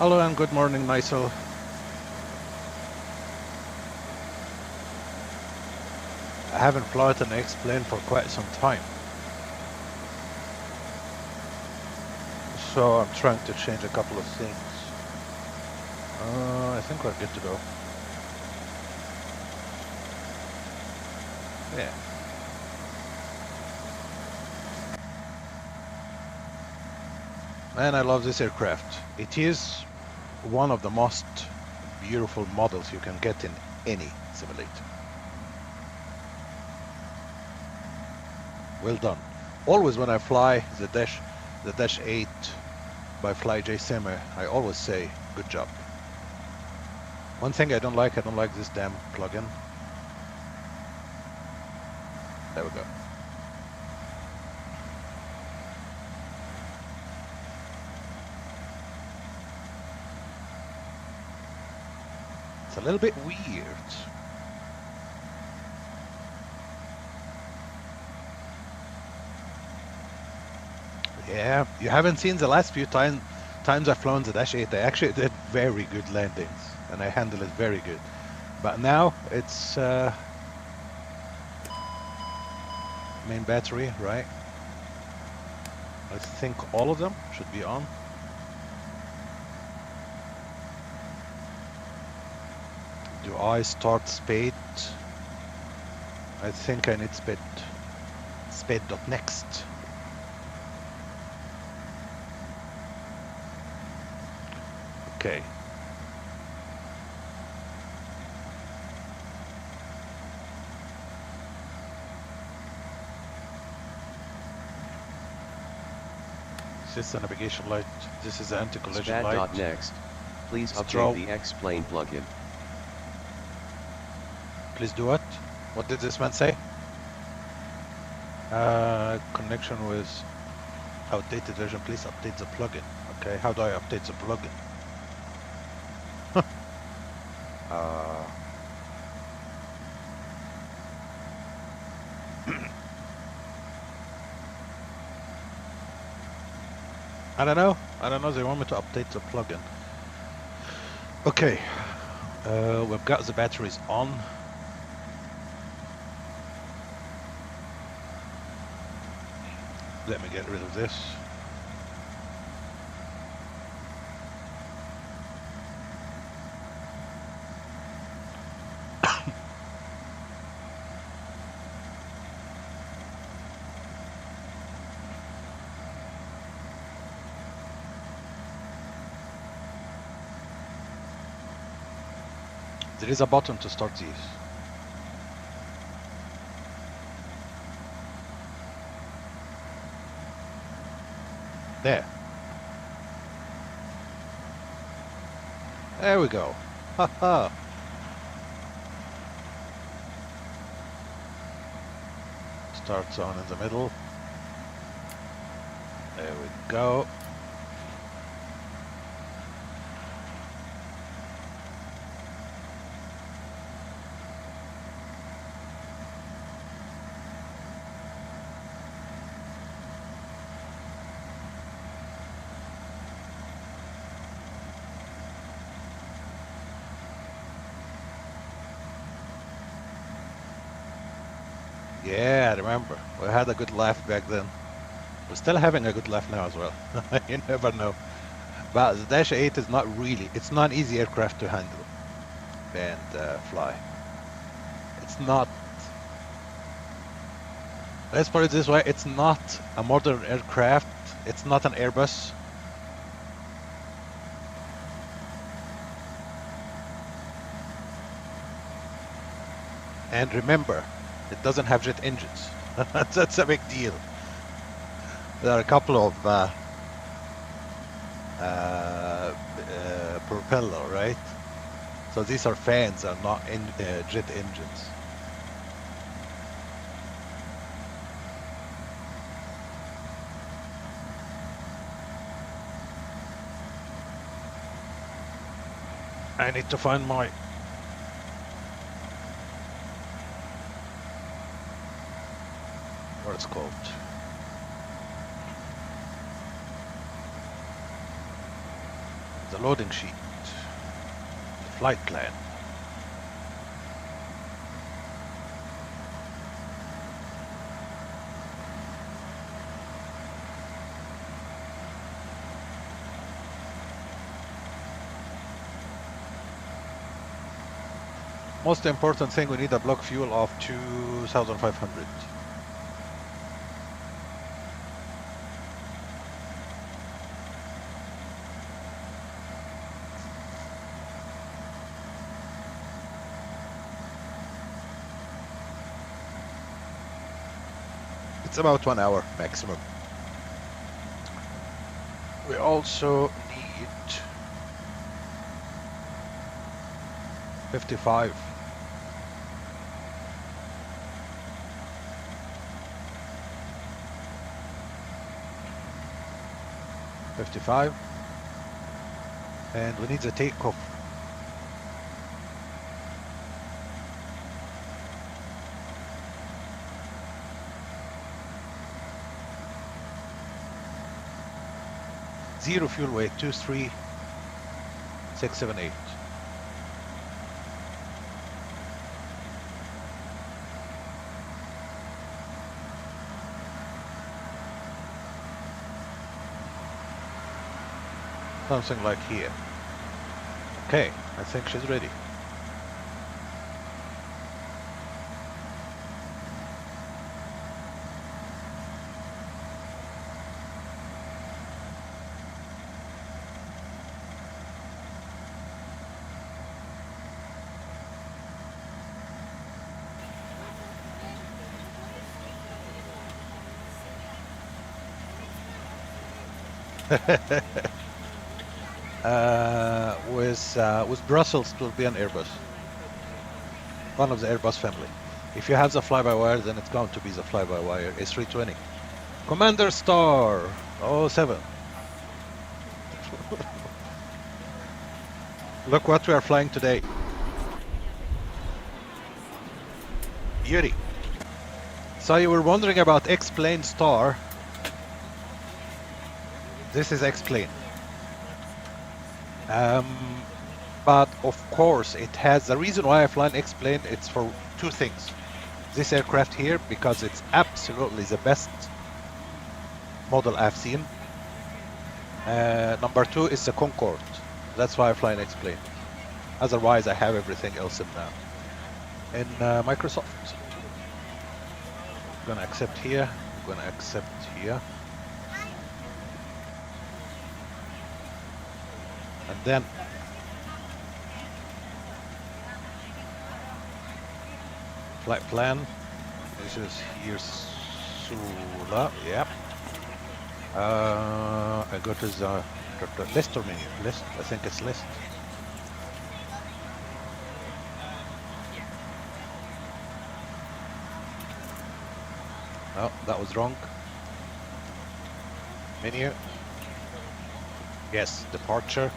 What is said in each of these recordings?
Hello and good morning, Nigel. I haven't flown an X-plane for quite some time. So I'm trying to change a couple of things. I think we're good to go. Yeah. Man, I love this aircraft. It is one of the most beautiful models you can get in any simulator. Well done. Always when I fly the Dash 8 by FlyJSim, I always say good job. One thing I don't like this damn plugin. There we go. It's a little bit weird. Yeah, you haven't seen the last few times I've flown the Dash 8. I actually did very good landings and I handled it very good. But now it's main battery, right? I think all of them should be on. Do I start spade? I think I need spade. Spade.next. Okay. Is this the navigation light? This is the anti-collision light. Next. Please update the X-plane plugin. Please do what? What did this man say? Connection with outdated version. Please update the plugin. Okay, how do I update the plugin? I don't know. They want me to update the plugin. Okay. We've got the batteries on. Let me get rid of this. There is a button to start these. There. There we go. Haha. Starts on in the middle. There we go. Yeah, I remember. We had a good laugh back then. We're still having a good laugh now as well. You never know. But the Dash 8 is not really, it's not an easy aircraft to handle and fly. It's not, let's put it this way, it's not a modern aircraft. It's not an Airbus. And remember, it doesn't have jet engines. That's a big deal. There are a couple of propeller, right? So these are fans, are not jet engines. I need to find my what it's called. The loading sheet. The flight plan. Most important thing, we need a block fuel of 2,500. It's about 1 hour maximum. We also need 55. And we need the takeoff. Zero fuel weight, 23678. Something like here. Okay, I think she's ready. With Brussels, it will be an Airbus. One of the Airbus family. If you have the fly-by-wire, then it's going to be the fly-by-wire A320. Commander Star 07. Look what we are flying today. Beauty. So you were wondering about X-Plane Star. This is X-Plane. But of course it has, the reason why I fly an X-Plane, it's for two things. This aircraft here, because it's absolutely the best model I've seen. Number two is the Concorde. That's why I fly an X-Plane. Otherwise I have everything else in Microsoft. I'm gonna accept here, I'm gonna accept here. And then flight plan. This is here Sula. Yep. I go to the list or menu. List. I think it's list. Oh, that was wrong. Menu. Yes, departure.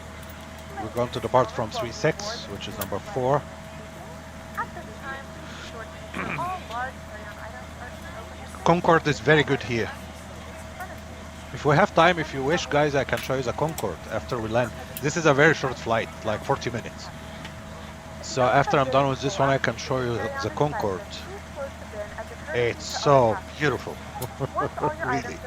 We're going to depart from 36, which is number 4. Concorde is very good here. If we have time, if you wish, guys, I can show you the Concorde after we land. This is a very short flight, like 40 minutes. So after I'm done with this one, I can show you the Concorde. It's so beautiful. Really.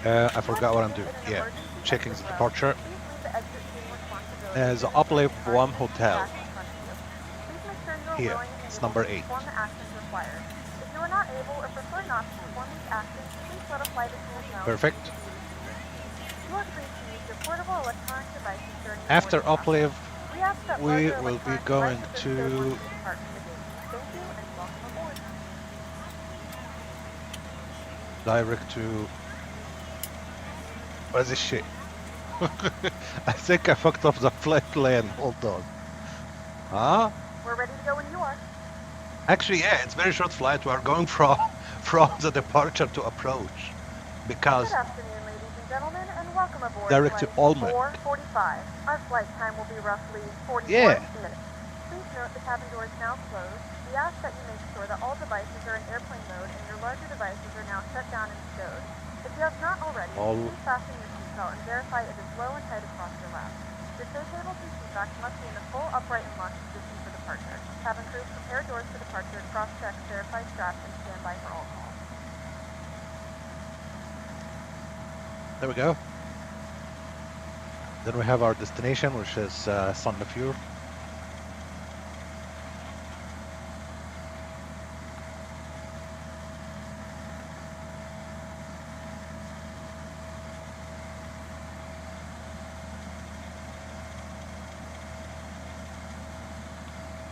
I forgot what I'm doing. Yeah, checking the departure. The UPLEV 1 hotel. Here, it's number 8. Perfect. After UPLEV, we will be going to direct to. What is this shit? I think I fucked up the flight plan. Hold on. Huh? We're ready to go when you are. Actually, yeah, it's very short flight. We are going from the departure to approach because. Good afternoon, ladies and gentlemen, and welcome aboard. Direct to ULMUG. 4:45. Our flight time will be roughly 44 minutes. Please note the cabin door is now closed. We ask that you make sure that all devices are in airplane mode and your larger devices are now shut down and stowed. If you have not already, please fasten your seatbelt and verify it is low and tight across your lap. Your tray tables and seat backs must be in a full upright and locked position for departure. Cabin crew, prepare doors for departure, cross-check, verify straps, and stand by for all calls. There we go. Then we have our destination, which is Sandefjord.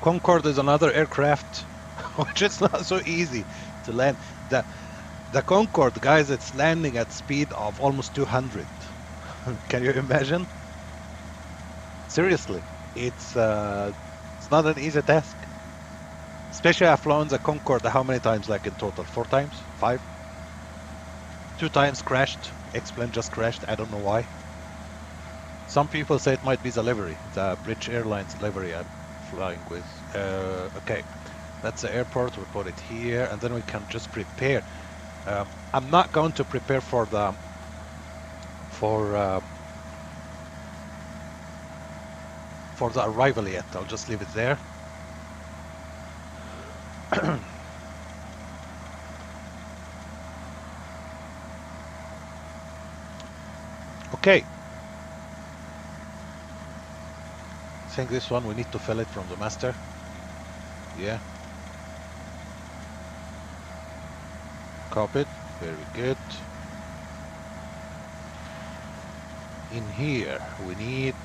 Concorde is another aircraft which is not so easy to land. The Concorde, guys, it's landing at speed of almost 200. Can you imagine? Seriously, it's not an easy task. Especially I've flown the Concorde how many times, like in total? 4 times? 5? 2 times crashed. X-plane just crashed. I don't know why. Some people say it might be the livery, the British Airlines livery I'm flying with. Okay, that's the airport. We put it here, and then we can just prepare. I'm not going to prepare for the arrival yet. I'll just leave it there. Okay. I think this one we need to fill it from the master. Yeah. Copy it. Very good. In here we need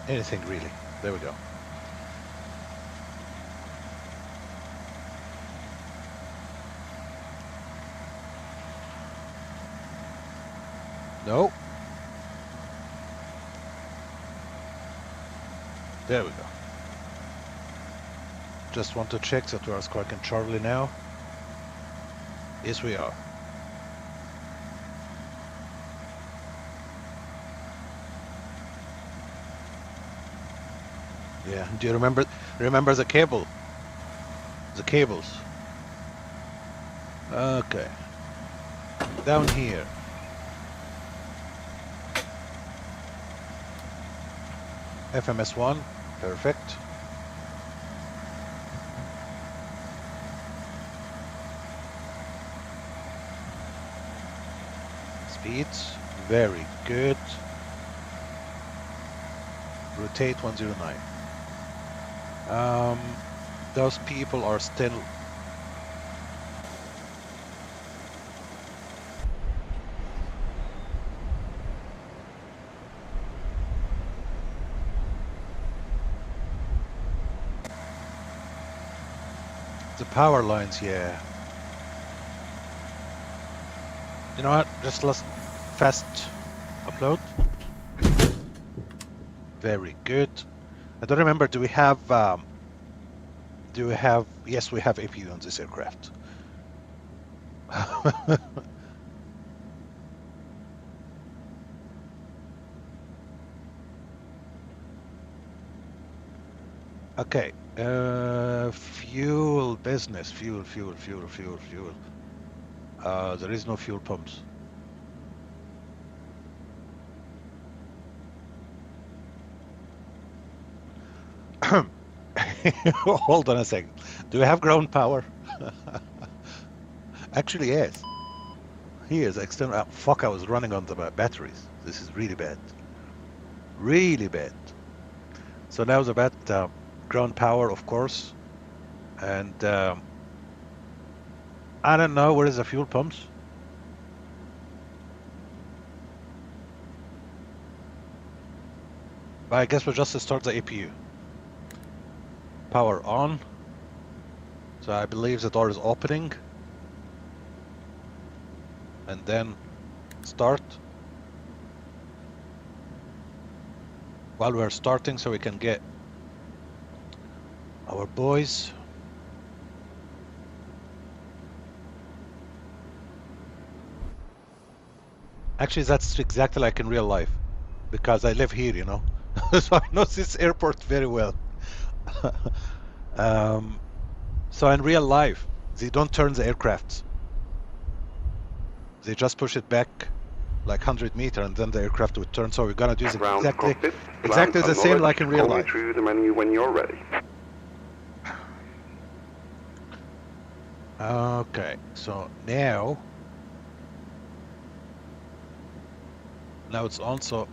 anything really. There we go. No. There we go. Just want to check that we are squawking Charlie now. Yes, we are. Yeah, do you remember the cable? The cables. Okay. Down here. FMS1, perfect. Speeds, very good. Rotate 109. Those people are still the power lines, yeah. You know what? Just let's fast upload. Very good. I don't remember. Do we have? Yes, we have APU on this aircraft. Okay. Fuel business. Fuel. There is no fuel pumps. Hold on a second. Do we have ground power? Actually, yes. Here's external. Fuck! I was running on the batteries. This is really bad. Really bad. So now it's about ground power, of course, and I don't know where is the fuel pumps. But I guess we'll just start the APU. Power on. So I believe the door is opening. And then start. While we're starting, so we can get our boys. Actually, that's exactly like in real life, because I live here, you know, so I know this airport very well. So in real life, they don't turn the aircraft. They just push it back like 100 meters, and then the aircraft would turn. So we're gonna do exactly the same like in real life. Through the menu when you're ready. Okay, so now it's on. So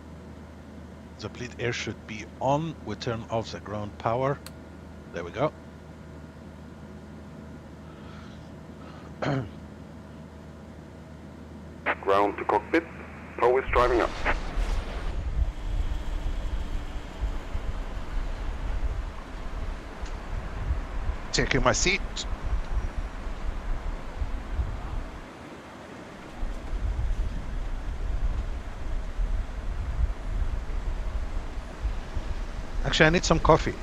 the bleed air should be on. We turn off the ground power. There we go. Ground to cockpit. Tow is driving up. Taking my seat. Actually, I need some coffee.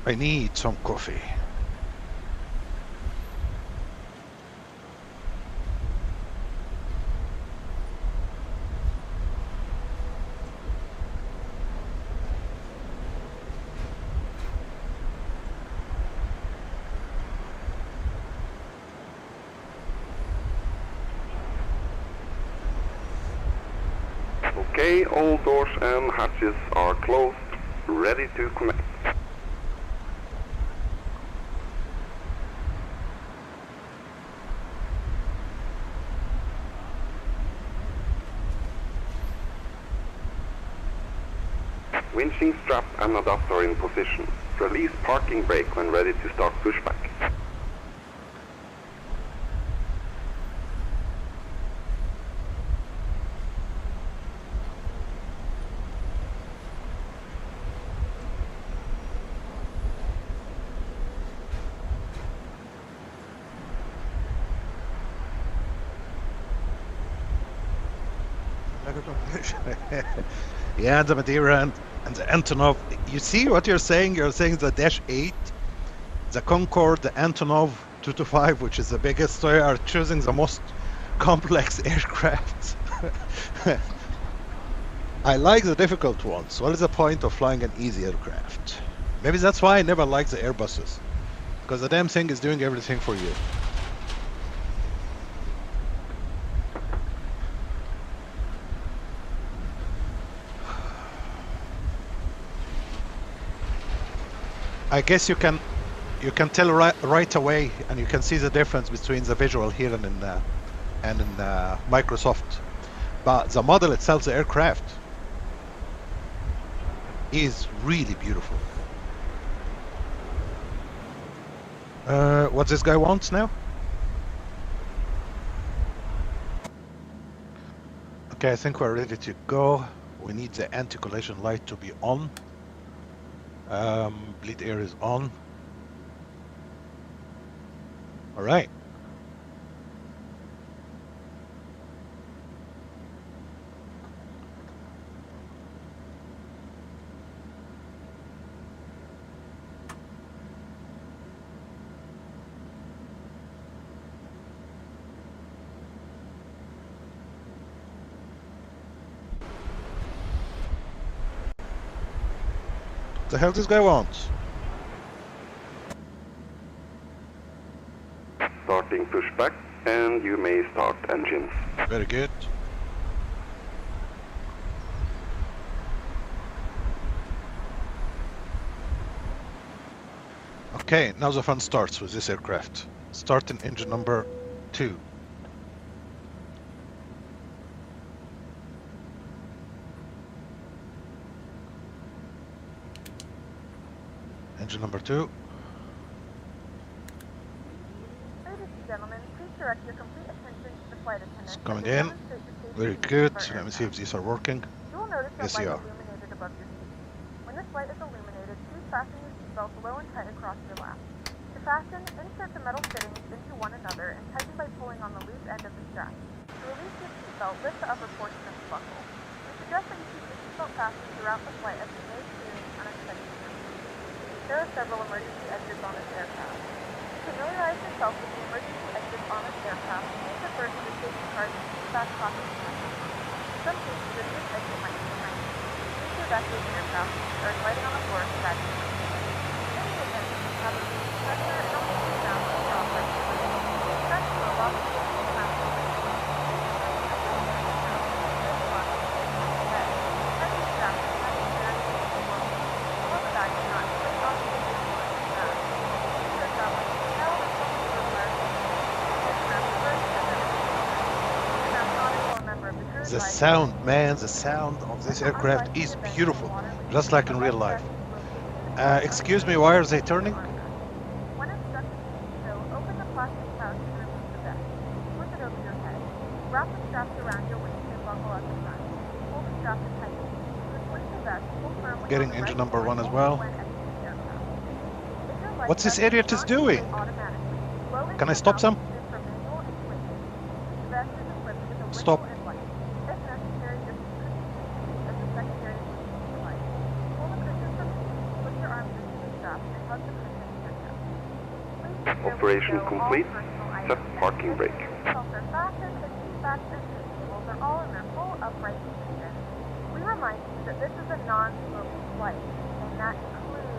I need some coffee. Okay, all doors and hatches are closed, ready to connect. Winching strap and adapter in position. Release parking brake when ready to start pushback. Yeah, the Madeira and the Antonov. You see what you're saying? You're saying the Dash 8, the Concorde, the Antonov 225, which is the biggest. So you are choosing the most complex aircraft. I like the difficult ones. What is the point of flying an easy aircraft? Maybe that's why I never liked the Airbuses, because the damn thing is doing everything for you. I guess you can tell right away, and you can see the difference between the visual here and in Microsoft. But the model itself, the aircraft, is really beautiful. What this guy wants now? Okay, I think we're ready to go. We need the anti-collision light to be on. Bleed air is on. All right. The hell this guy wants? Starting pushback, and you may start engines. Very good. Okay, now the fun starts with this aircraft. Starting engine number 2. Engine number 2. Ladies and gentlemen, please direct your complete attention to the flight attendant. It's coming in. Very good. Let me see if these are working. You will notice Yes, that they light are. illuminated above your seat. When this light is illuminated, please fasten your seatbelt low and tight across your lap. To fasten, insert the metal fittings into one another and tighten by pulling on the loose end of the strap. To release your seatbelt, lift the upper portion of the buckle. We suggest that you keep your seatbelt fastened throughout the flight as you may experience unexpected turns. There are several emergency exits on this aircraft. To familiarize yourself with the emergency exits on this aircraft, please refer to the safety card and feedback pocket. In some cases, a new exit might be behind you. Please evacuate the aircraft or writing on the floor to evacuate. In any event, you have a pressure and oxygen sound on your operation. Press to a lock safety sound. The sound, man, the sound of this aircraft is beautiful, just like in real life. Excuse me, why are they turning? When instructed to do so, open the plastic pouch and remove the vest. Flip it over your head. Wrap the straps around your waist and buckle up the front. Pull the straps tightly. Switch the vest, pull firmly. Getting engine number 1 as well. What's this idiot is doing? Can I stop some? Stop. Operation complete. Set parking brake. Are fastened, the seat backs and seat tables are all in their full upright position. We remind you that this is a non-smoking flight, and that includes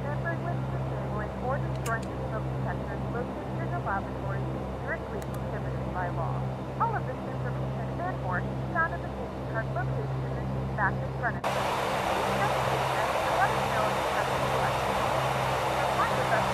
tampering with, disabling, or destroying the smoke detectors located in the laboratory is strictly prohibited by law. All of this information and more can be found in the safety card located in the seat back in front of you. Please check the statement and let us know if you have any questions. Reply with us.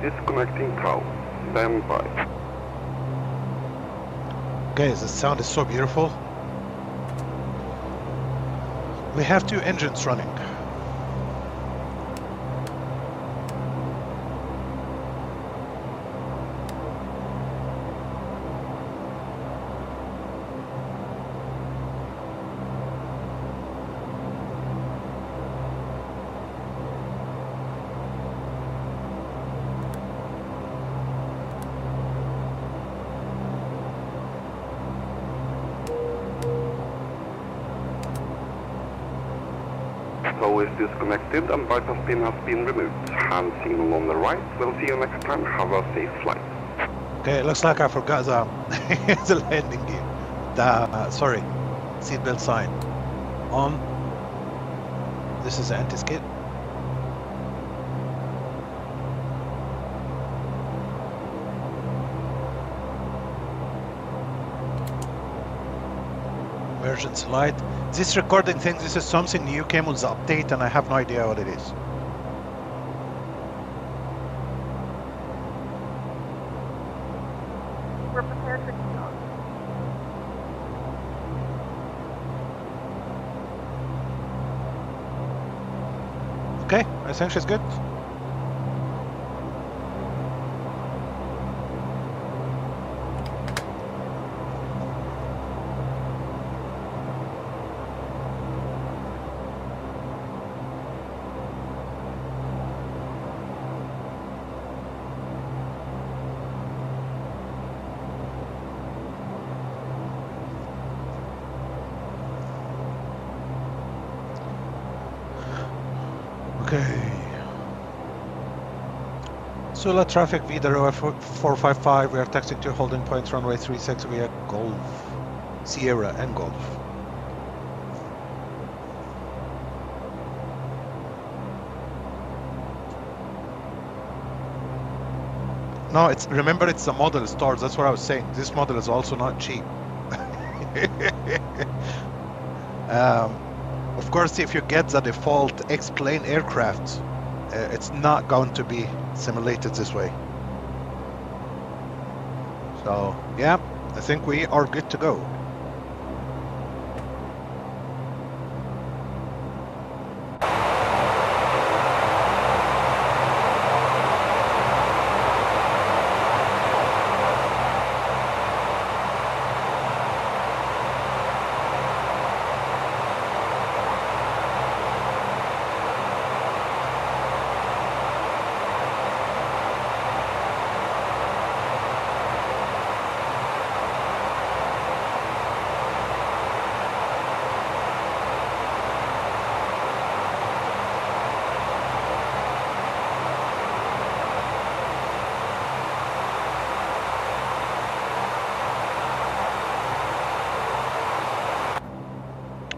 Disconnecting tow. Stand by. Okay, the sound is so beautiful. We have 2 engines running. Tow is disconnected and bypass pin has been removed. Hand signal on the right. We'll see you next time. Have a safe flight. Okay, it looks like I forgot the, the landing gear. Sorry, seatbelt sign. On. This is the anti-skid. Emergency light. This recording thing, this is something new, came with the update and I have no idea what it is. We're prepared for takeoff. Okay, I think she's good. Okay. Sula traffic Widerøe 455. We are taxiing to holding point runway 36 via Golf, Sierra and Golf. No, it's remember it's the model stores. That's what I was saying. This model is also not cheap. Of course, if you get the default X-plane aircraft, it's not going to be simulated this way. So, yeah, I think we are good to go.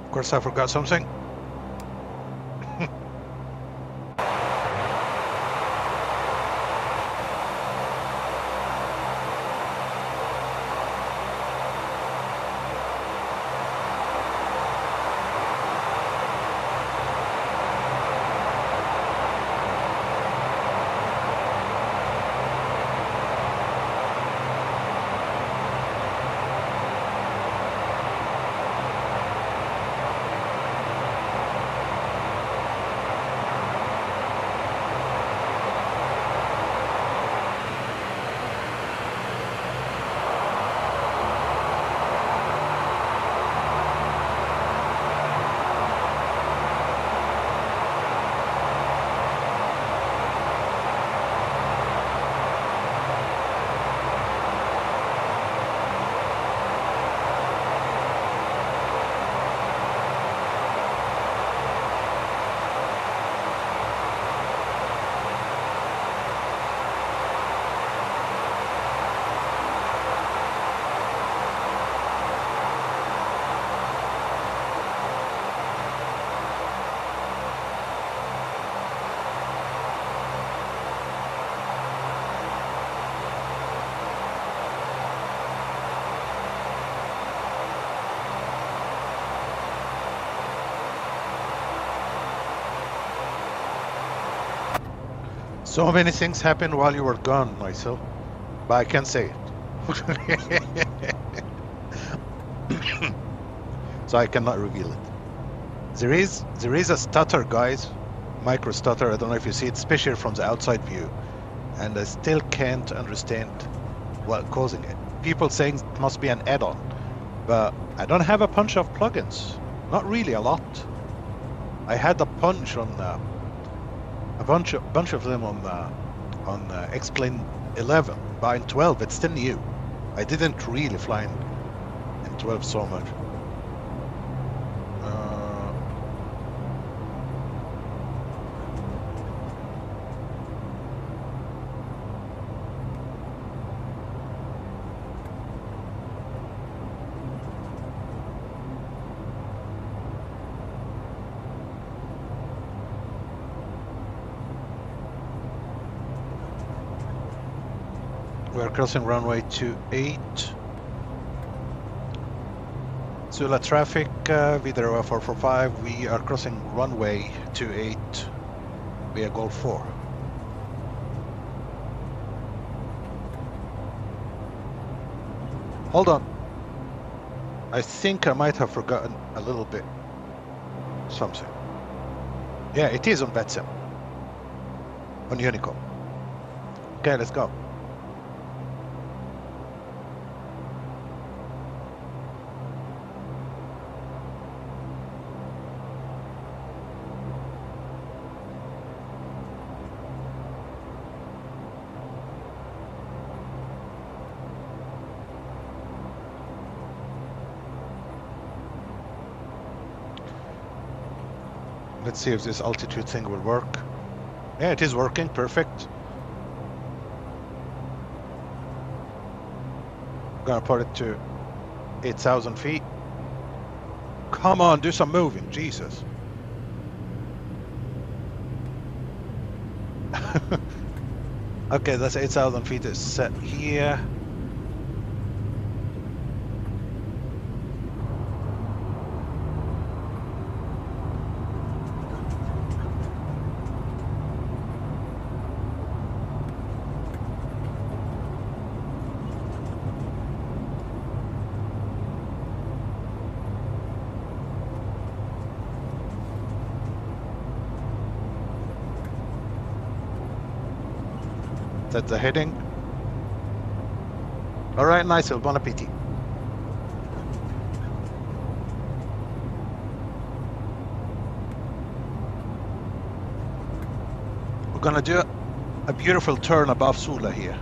Of course, I forgot something. So many things happened while you were gone, myself, but I can't say it. So I cannot reveal it. There is a stutter, guys, micro stutter. I don't know if you see it, especially from the outside view, and I still can't understand what causing it. People saying it must be an add-on, but I don't have a bunch of plugins. Not really a lot. I had a bunch on a bunch of them on X-Plane 11, but in 12 it's still new. I didn't really fly in 12 so much. We're crossing runway 28. Zula traffic, Widerøe 445. We are crossing runway 28 via Golf 4. Hold on. I think I might have forgotten a little bit something. Yeah, it is on VATSIM. On Unicom. Okay, let's go. Let's see if this altitude thing will work. Yeah, it is working. Perfect. Gonna put it to 8,000 feet. Come on, do some moving. Jesus. Okay, that's 8,000 feet is set here. Set the heading. All right, nice. Bon appetit. We're gonna do a beautiful turn above Sula here.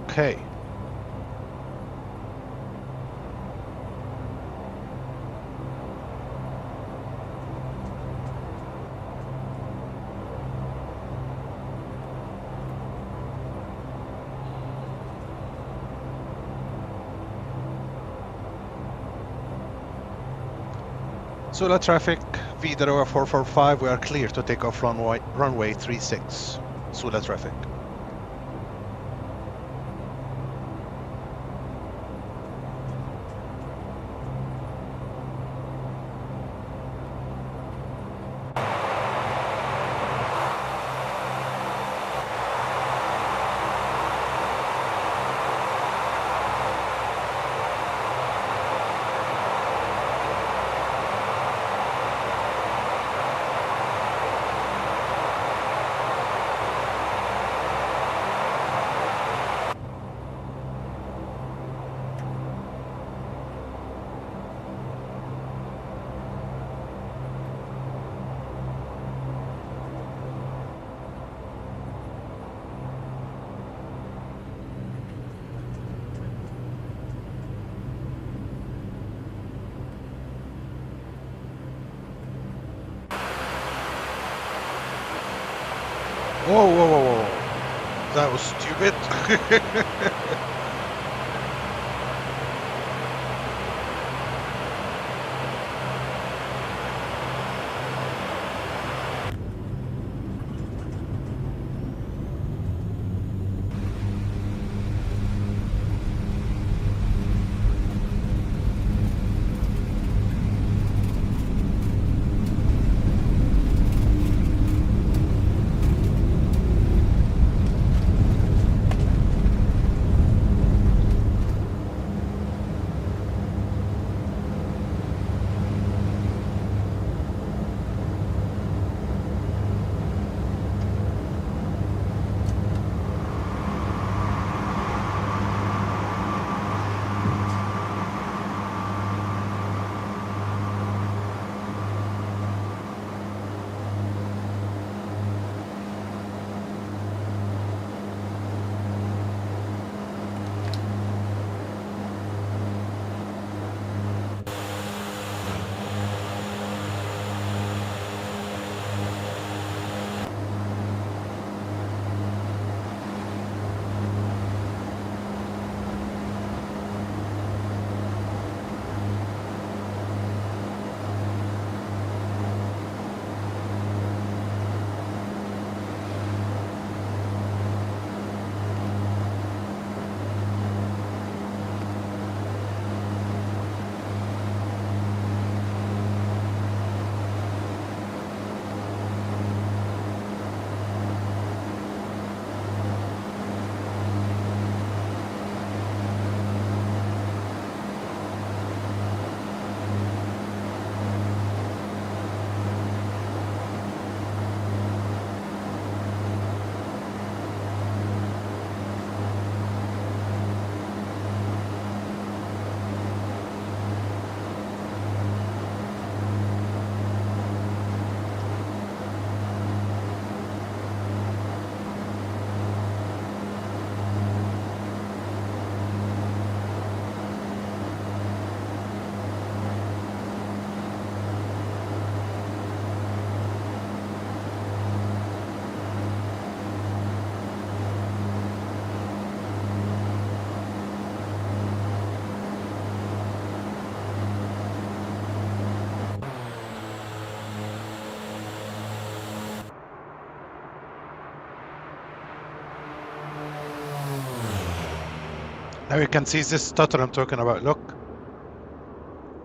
Okay. Sula traffic, Widerøe 445, we are clear to take off runway 36. Sula traffic. Whoa, whoa, whoa, whoa. That was stupid. Now you can see this stutter I'm talking about. Look,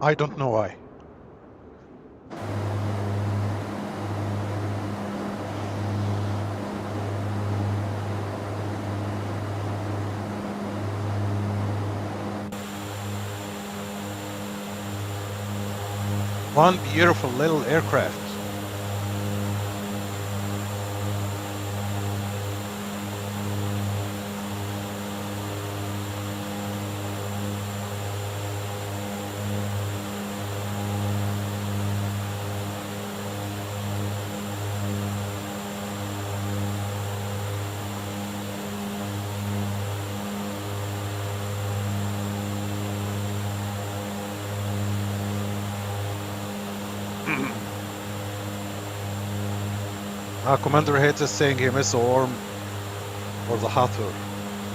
I don't know why. One beautiful little aircraft. Commander Heads is saying he missed the worm or the Hathor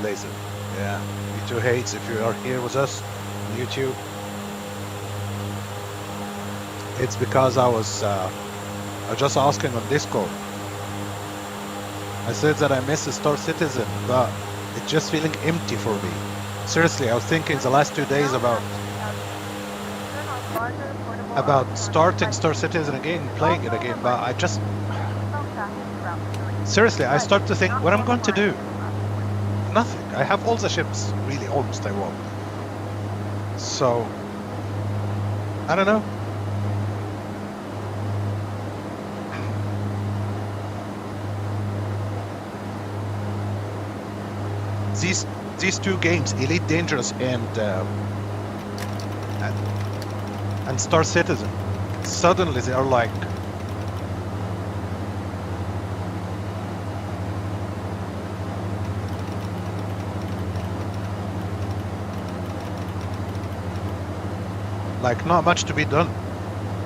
laser. Yeah, me too, Hates, if you are here with us on YouTube. It's because I was just asking on Discord. I said that I miss Star Citizen, but it's just feeling empty for me. Seriously, I was thinking the last 2 days about starting Star Citizen again, playing it again, but I just... Seriously, I start to think what I'm going to do. Nothing. I have all the ships, really, almost I want. So, I don't know. These two games, Elite Dangerous and Star Citizen, suddenly they are like not much to be done,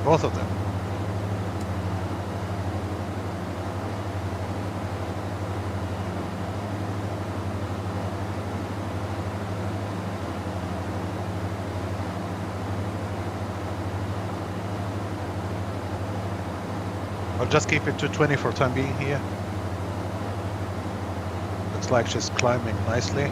both of them. I'll just keep it to 20 for time being here. Looks like she's climbing nicely.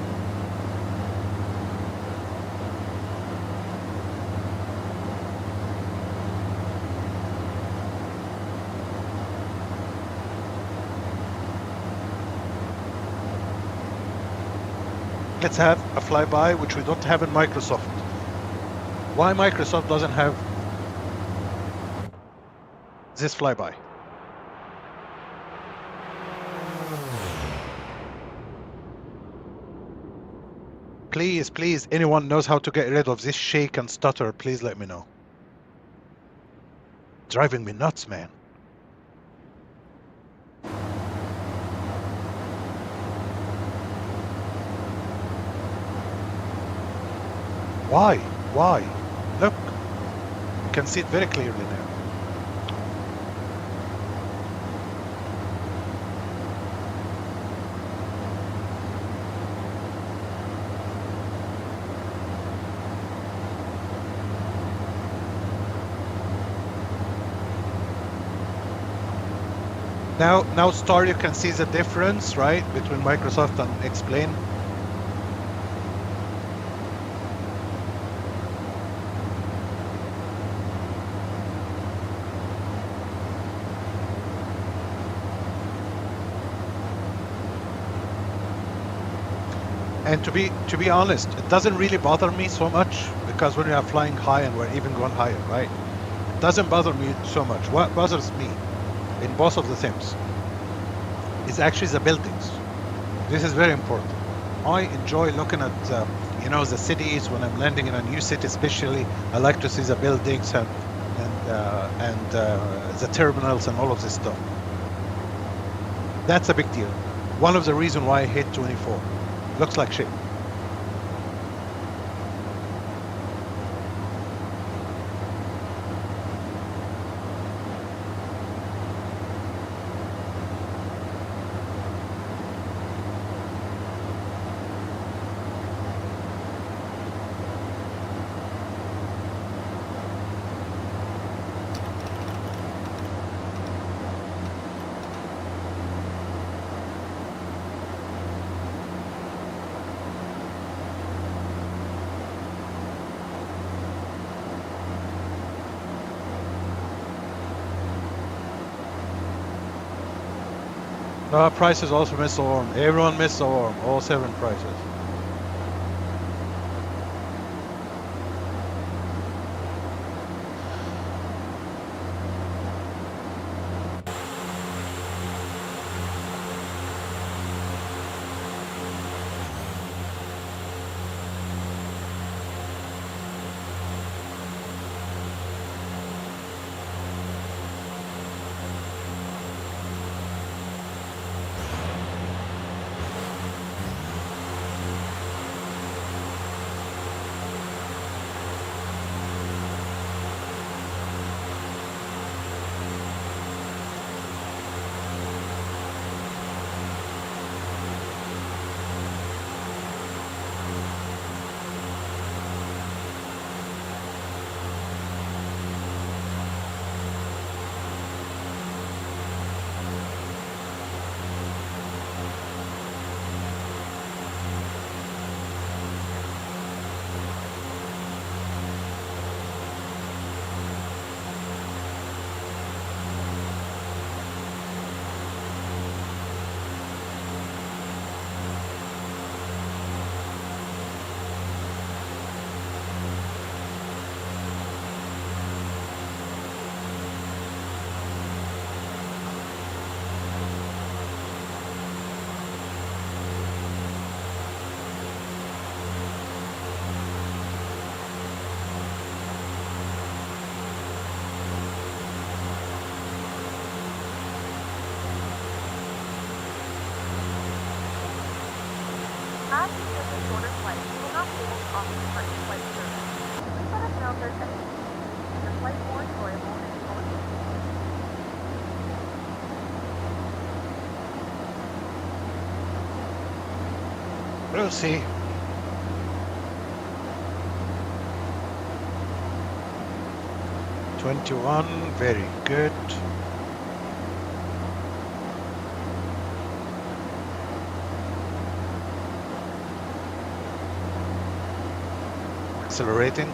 Let's have a flyby, which we don't have in Microsoft. Why Microsoft doesn't have this flyby? Please, please, anyone knows how to get rid of this shake and stutter, please let me know. Driving me nuts, man. Why? Why? Look, you can see it very clearly now. Now, Star, you can see the difference, right, between Microsoft and Explain. And to be honest, it doesn't really bother me so much, because when we are flying high and we're even going higher, right? It doesn't bother me so much. What bothers me in both of the things is actually the buildings. This is very important. I enjoy looking at you know, the cities when I'm landing in a new city, especially. I like to see the buildings and the terminals and all of this stuff. That's a big deal. One of the reasons why I hate 24. Looks like shit. Prices also missed the warm. Everyone missed the warm. All 7 prices. As you take a shorter flight, you will not be able to offer departure flight service. Please let us know if there's anything we can do to make your flight more enjoyable and more safe. We'll see. $21, very good. Accelerating.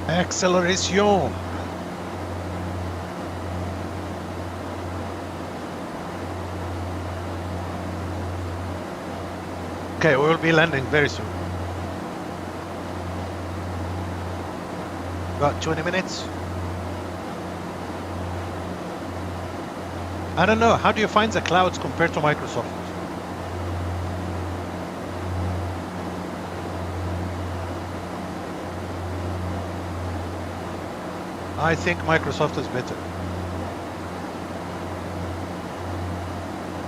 Acceleration. Okay, we will be landing very soon. About 20 minutes. I don't know, how do you find the clouds compared to Microsoft? I think Microsoft is better.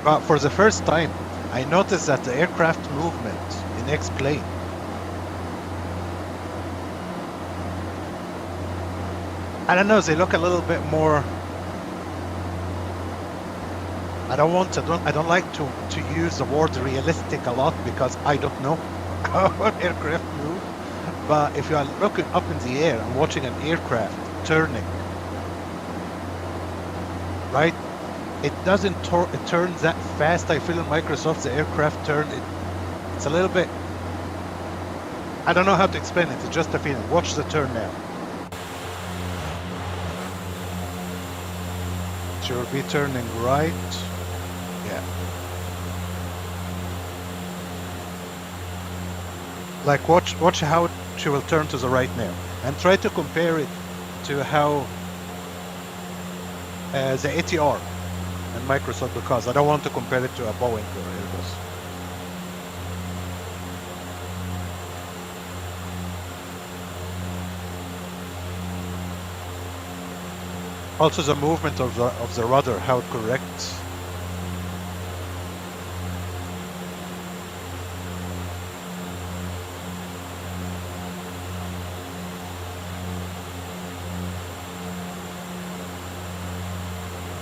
But for the first time, I noticed that the aircraft movement in X-plane I don't know, they look a little bit more. I don't like to use the word realistic a lot because I don't know how an aircraft move. But if you are looking up in the air and watching an aircraft turning, right? It doesn't it turns that fast. I feel in Microsoft the aircraft turn it's a little bit. I don't know how to explain it. It's just a feeling. Watch the turn now. She'll be turning right. Yeah. Like watch how she will turn to the right now, and try to compare it to how the ATR and Microsoft, because I don't want to compare it to a Boeing or Airbus. Also the movement of the rudder, how it corrects.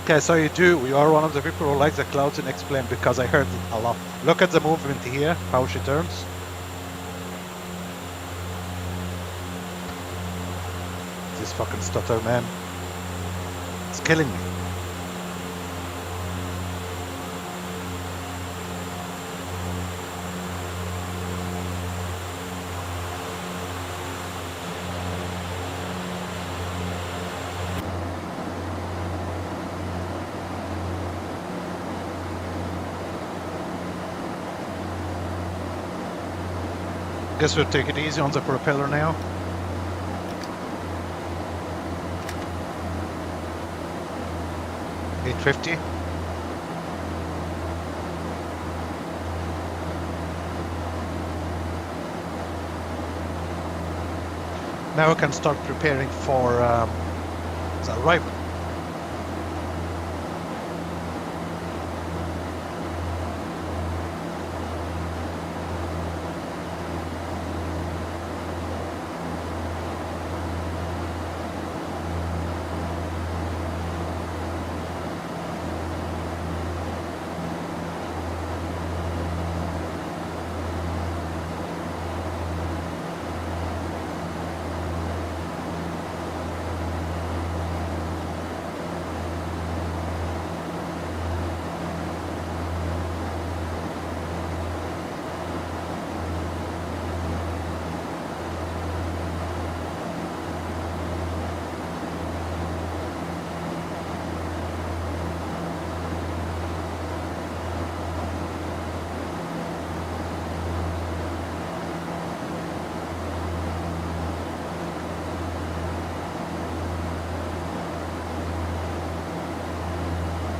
Okay, so you are one of the people who likes the clouds in X-Plane because I heard it a lot. Look at the movement here, how she turns. This fucking stutter, man. It's killing me. Guess we'll take it easy on the propeller now. $850. Now we can start preparing for the arrival.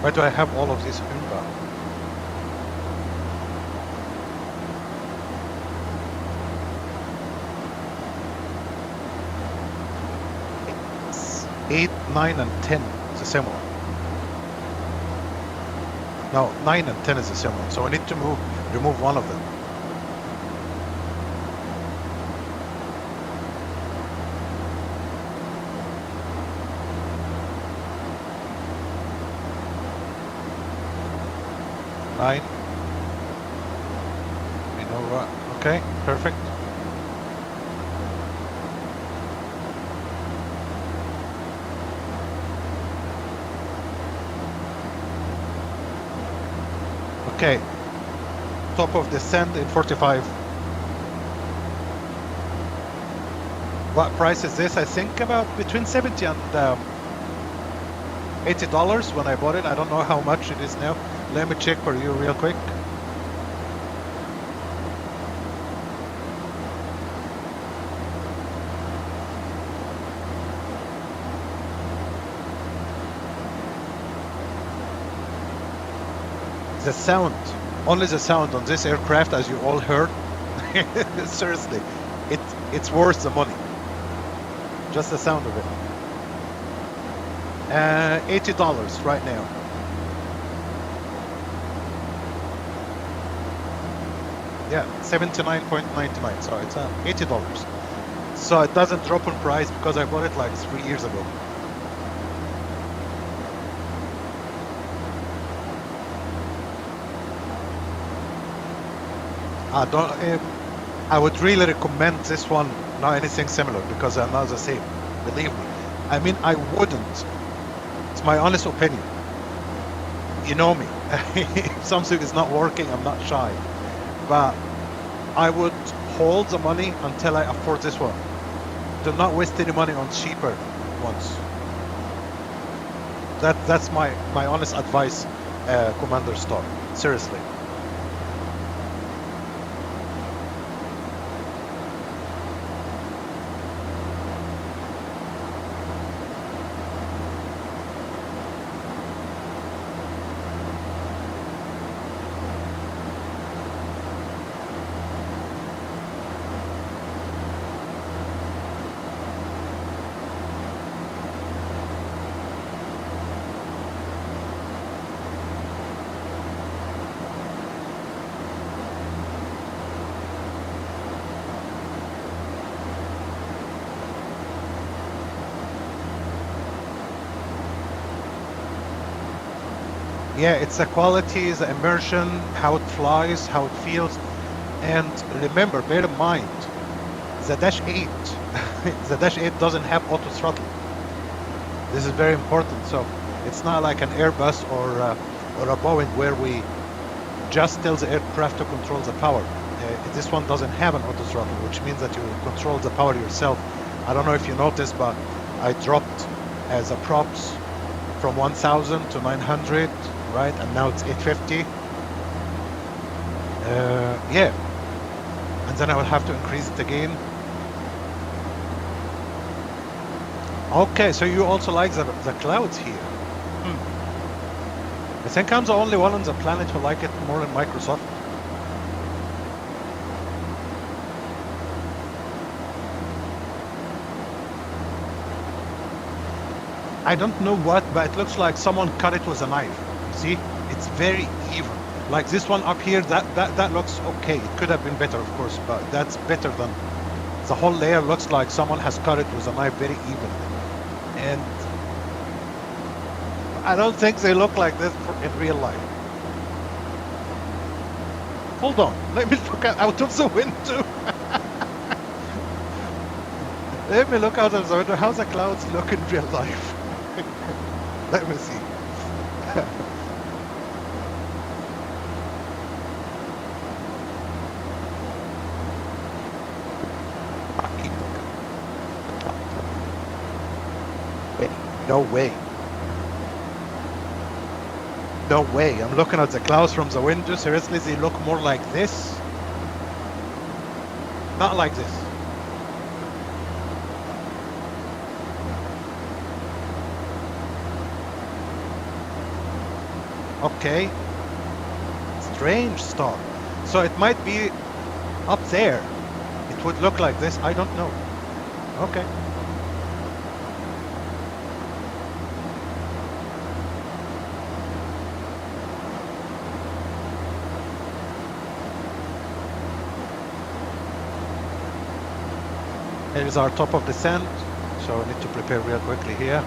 Why do I have all of this inbound? It's 8, 9, and 10 is the same one. No, 9 and 10 is the same one. So I need to remove one of them. Nine. We know what. Okay, perfect. Okay. Top of descent in 45. What price is this? I think about between 70 and $80 when I bought it. I don't know how much it is now. Let me check for you real quick. The sound, only the sound on this aircraft, as you all heard, seriously, it's worth the money. Just the sound of it. $80 right now. Yeah, 79.99. So it's $80. So it doesn't drop in price because I bought it like 3 years ago. I would really recommend this one, not anything similar, because I'm not the same. Believe me. I mean, I wouldn't. It's my honest opinion. You know me. If something is not working, I'm not shy. But I would hold the money until I afford this one. Do not waste any money on cheaper ones. That's my honest advice, Commander Star. Seriously. Yeah, it's the quality, the immersion, how it flies, how it feels. And remember, bear in mind, the Dash 8, the Dash 8 doesn't have auto throttle. This is very important. So it's not like an Airbus or a Boeing where we just tell the aircraft to control the power. This one doesn't have an auto throttle, which means that you control the power yourself. I don't know if you noticed, but I dropped as a props from 1000 to 900, right? And now it's 850. Yeah. And then I will have to increase it again. Okay, so you also like the clouds here. I think I'm the only one on the planet who like it more than Microsoft. I don't know what, but it looks like someone cut it with a knife. See, it's very even. Like this one up here, that looks okay. It could have been better, of course, but that's better than the whole layer. Looks like someone has cut it with a knife very evenly. And I don't think they look like this in real life. Hold on, let me look out of the window. Let me look out of the window. How the clouds look in real life. Let me see. No way. No way. I'm looking at the clouds from the window. Seriously, they look more like this. Not like this. Okay. Strange star. So it might be up there. It would look like this. I don't know. Okay. Here is our top of descent, so I need to prepare real quickly here.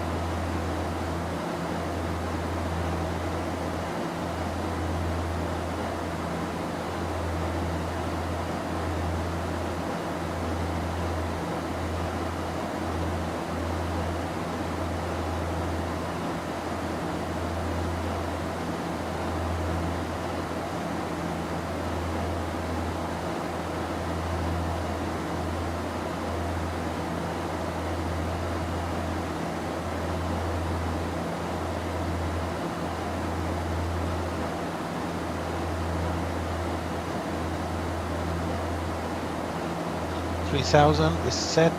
$3,000 is set.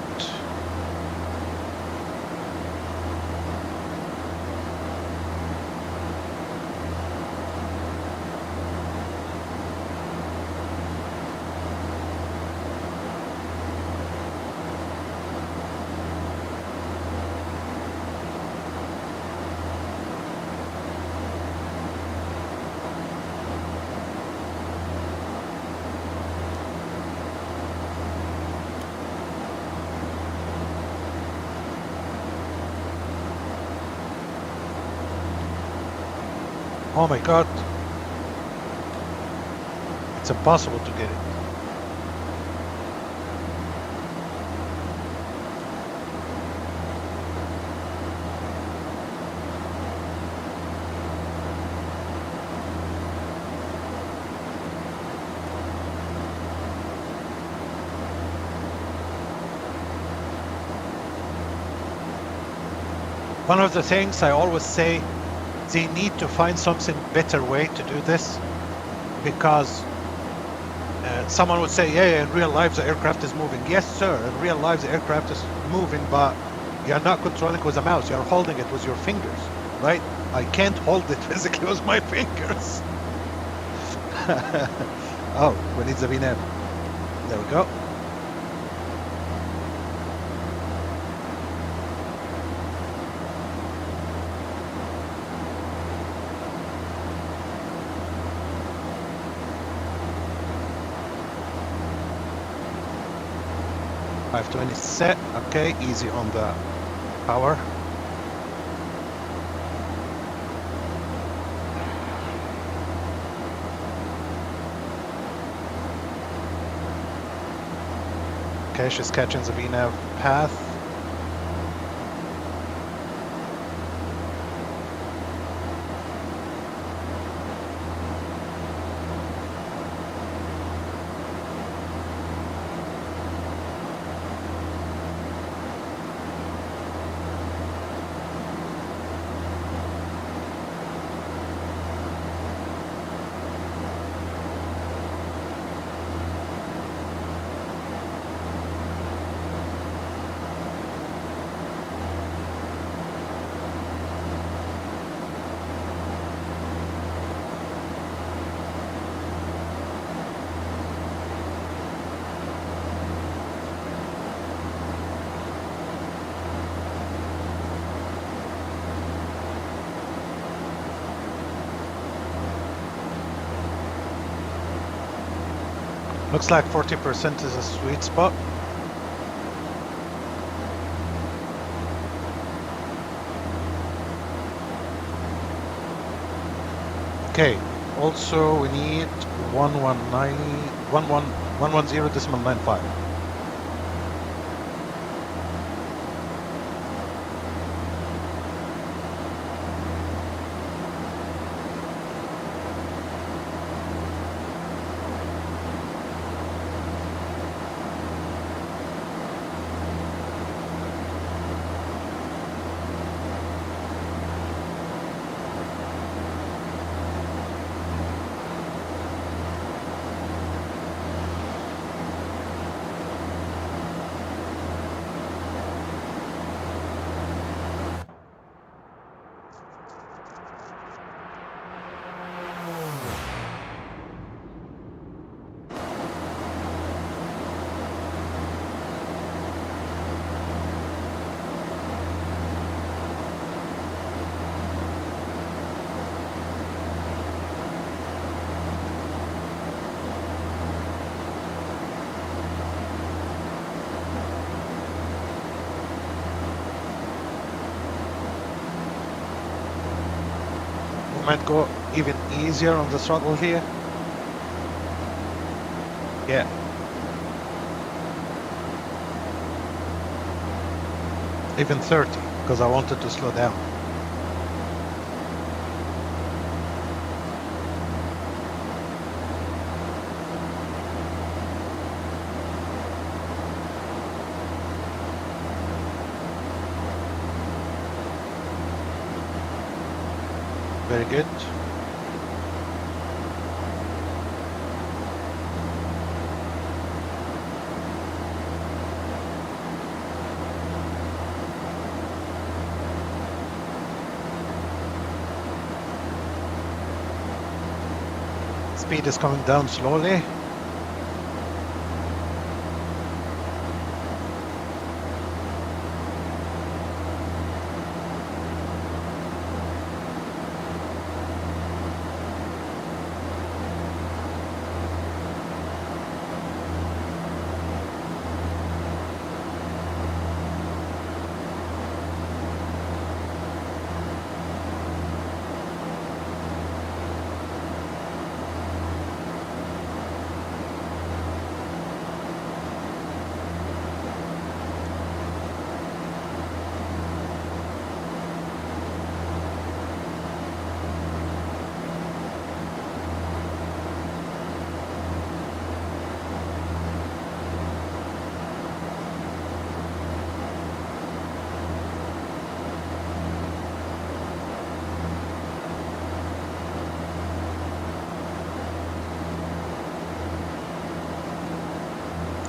Oh my god. It's impossible to get it. One of the things I always say, they need to find something better way to do this, because someone would say, yeah, in real life the aircraft is moving. Yes, sir, in real life the aircraft is moving, but you're not controlling it with a mouse, you're holding it with your fingers, right? I can't hold it physically with my fingers. Oh, we need the VNAV. There we go. $520 set. Okay, easy on the power. Cache is catching the VNav path. Looks like 40% is a sweet spot. Okay, also we need 110.95. Might go even easier on the throttle here. Yeah. Even 30, because I wanted to slow down. Very good. Speed is coming down slowly.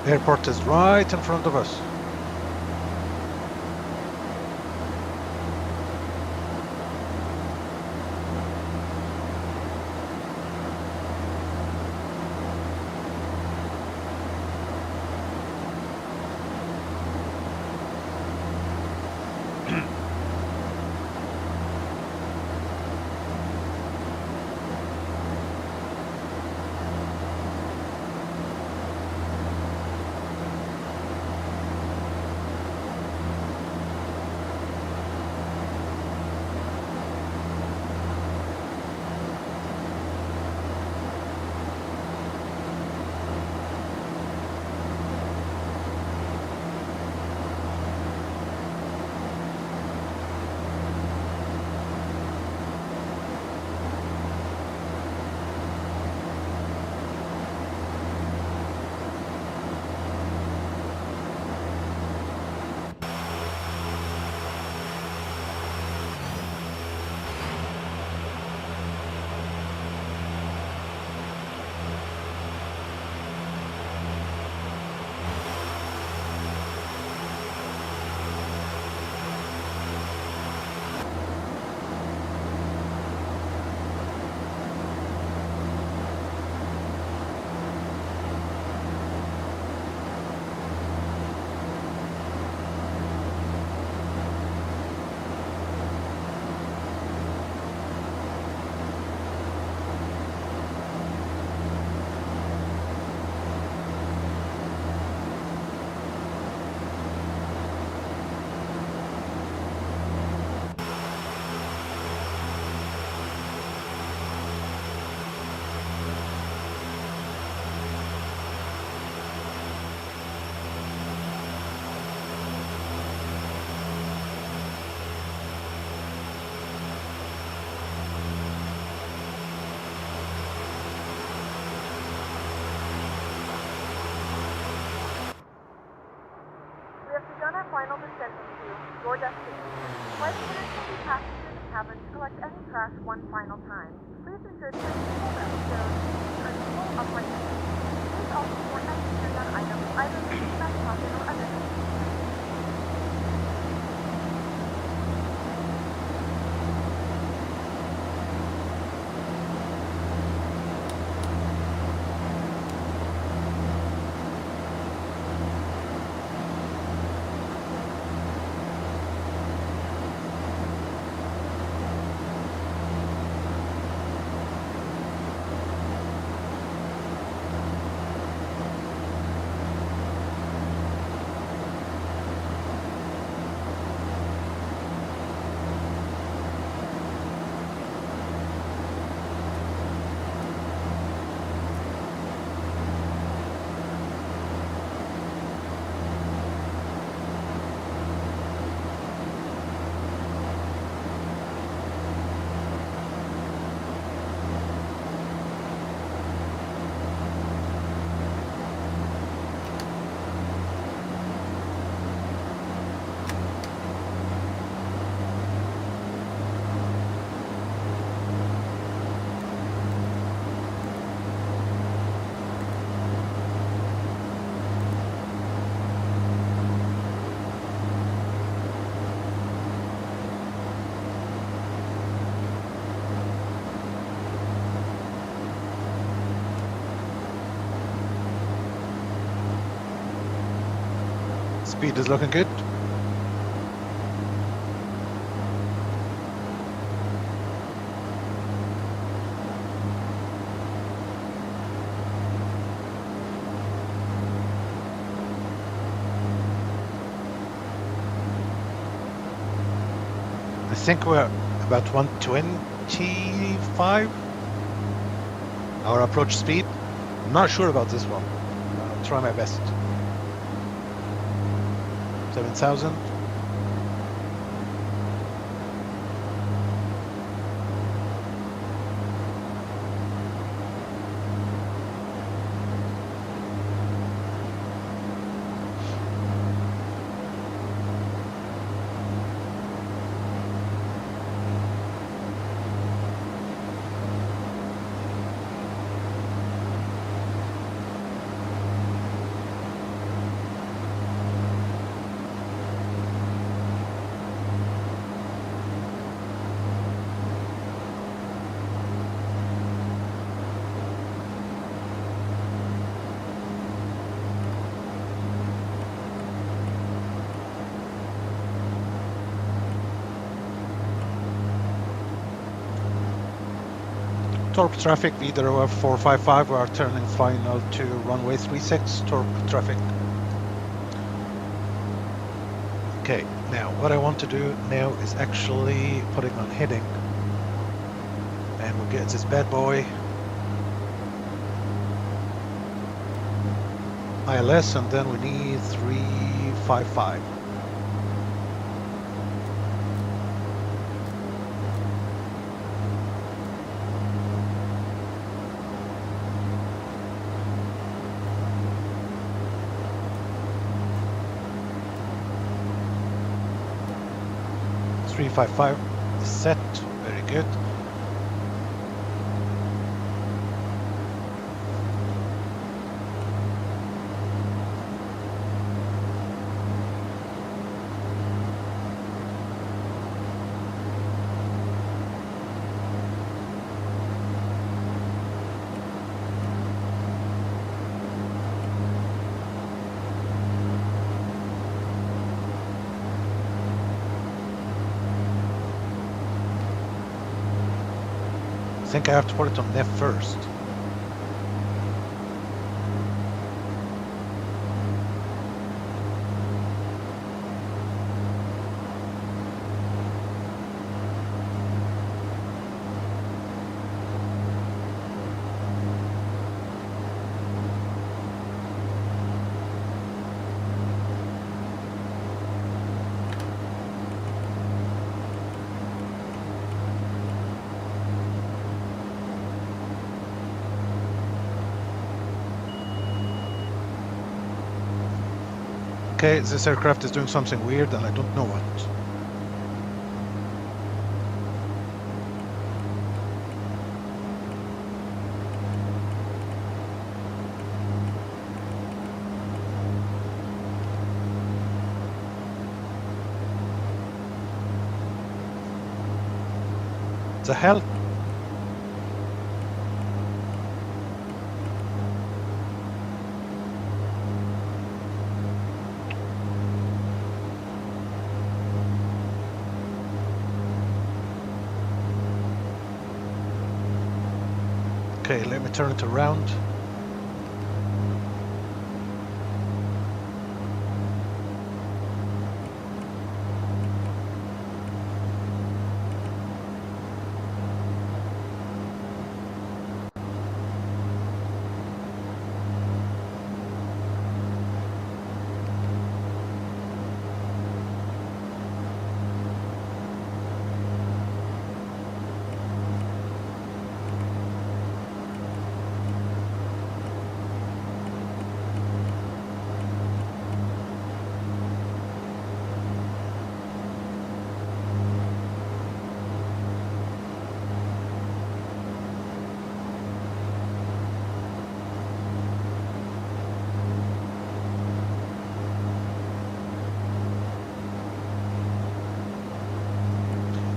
Airport is right in front of us. Connecting the passenger in the cabin to collect any trash one final time. Please ensure the table that was shown are in full upright position. Please also store any carry-on items either in the back pocket or underneath the seat. Speed is looking good. I think we're about 125 our approach speed. I'm not sure about this one. I'll try my best. 7,000. Torp traffic, Widerøe 455, we are turning final to runway 36, Torp traffic. Okay, now what I want to do now is actually putting on heading. And we'll get this bad boy. ILS, and then we need 355. .355 is set, very good. I think I have to put it on left first. Okay, this aircraft is doing something weird and I don't know what. The hell? Okay, let me turn it around.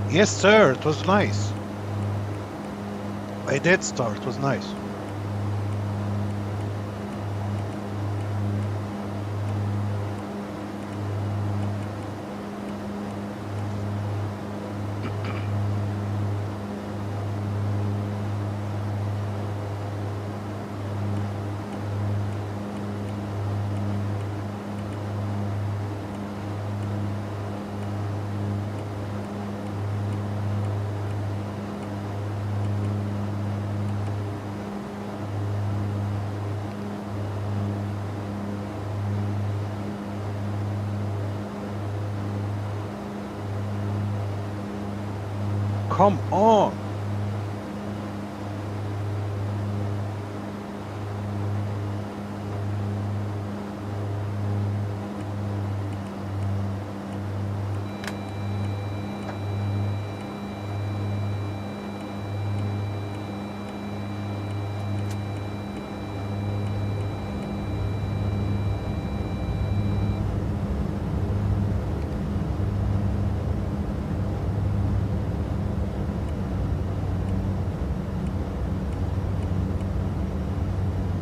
Yes, sir, it was nice. I did start, it was nice. Come on!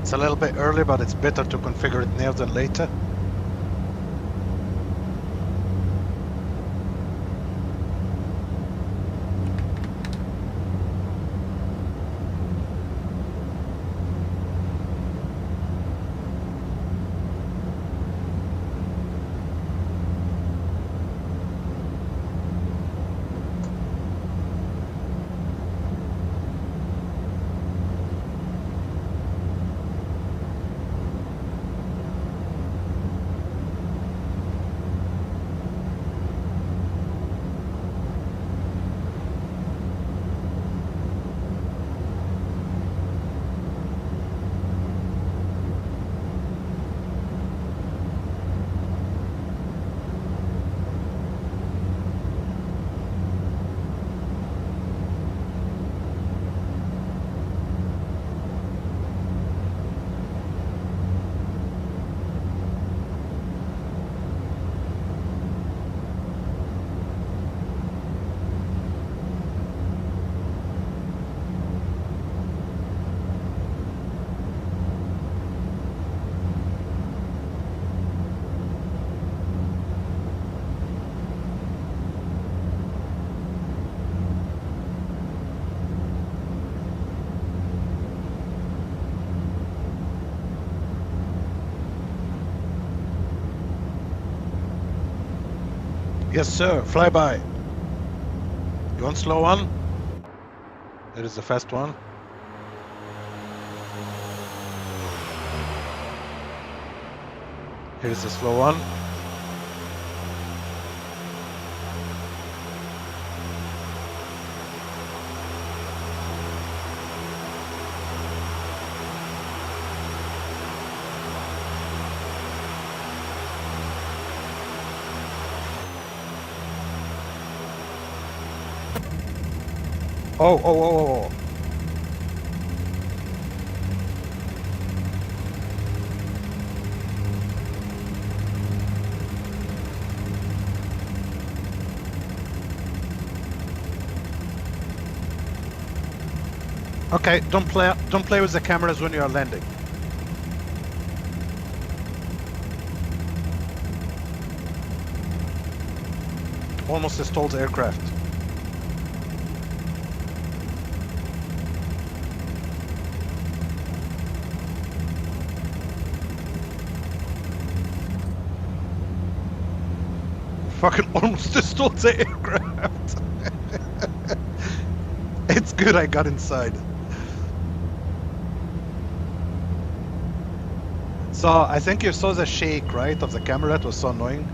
It's a little bit early, but it's better to configure it now than later. Yes, sir. Flyby. You want slow one? There is a fast one. Here is a slow one. Oh. Okay, don't play with the cameras when you are landing. Almost stalled the aircraft. Fucking almost stalled the aircraft. It's good I got inside. So I think you saw the shake, right, of the camera. It was so annoying.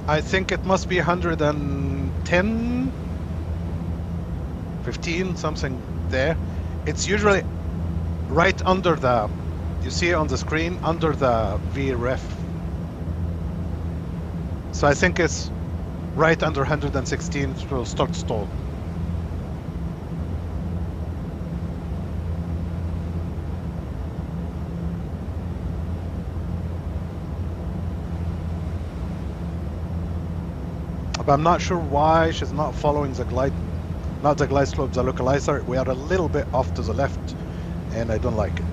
I think it must be 110, 15, something there. It's usually right under the, you see it on the screen, under the VREF. So I think it's right under 116, it will start stall. But I'm not sure why she's not following the glide, not the glide slope, the localizer. We are a little bit off to the left, and I don't like it.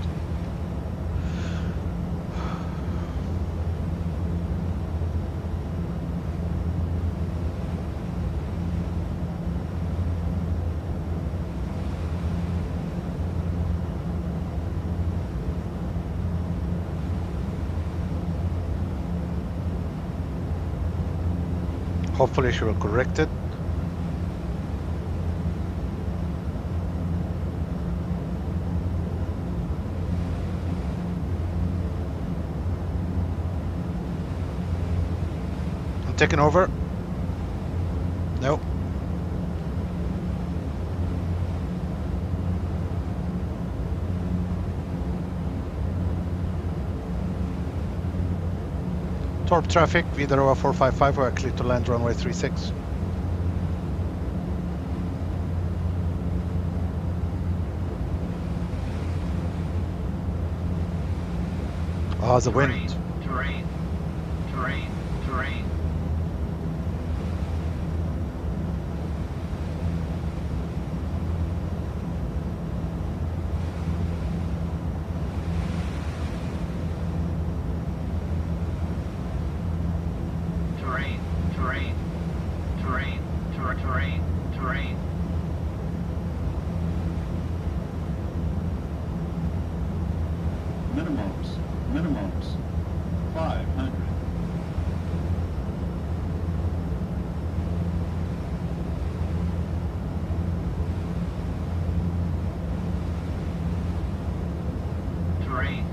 Hopefully she will correct it. I'm taking over. No. Torp traffic, Widerøe 455, we are clear to land runway 36. Ah, the wind. Terrain. Minimums. 500. Terrain.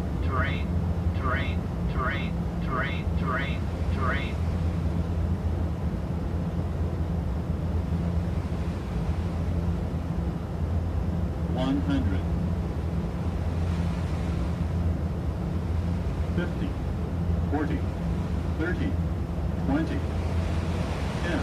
100. 50, 40, 30, 20, 10.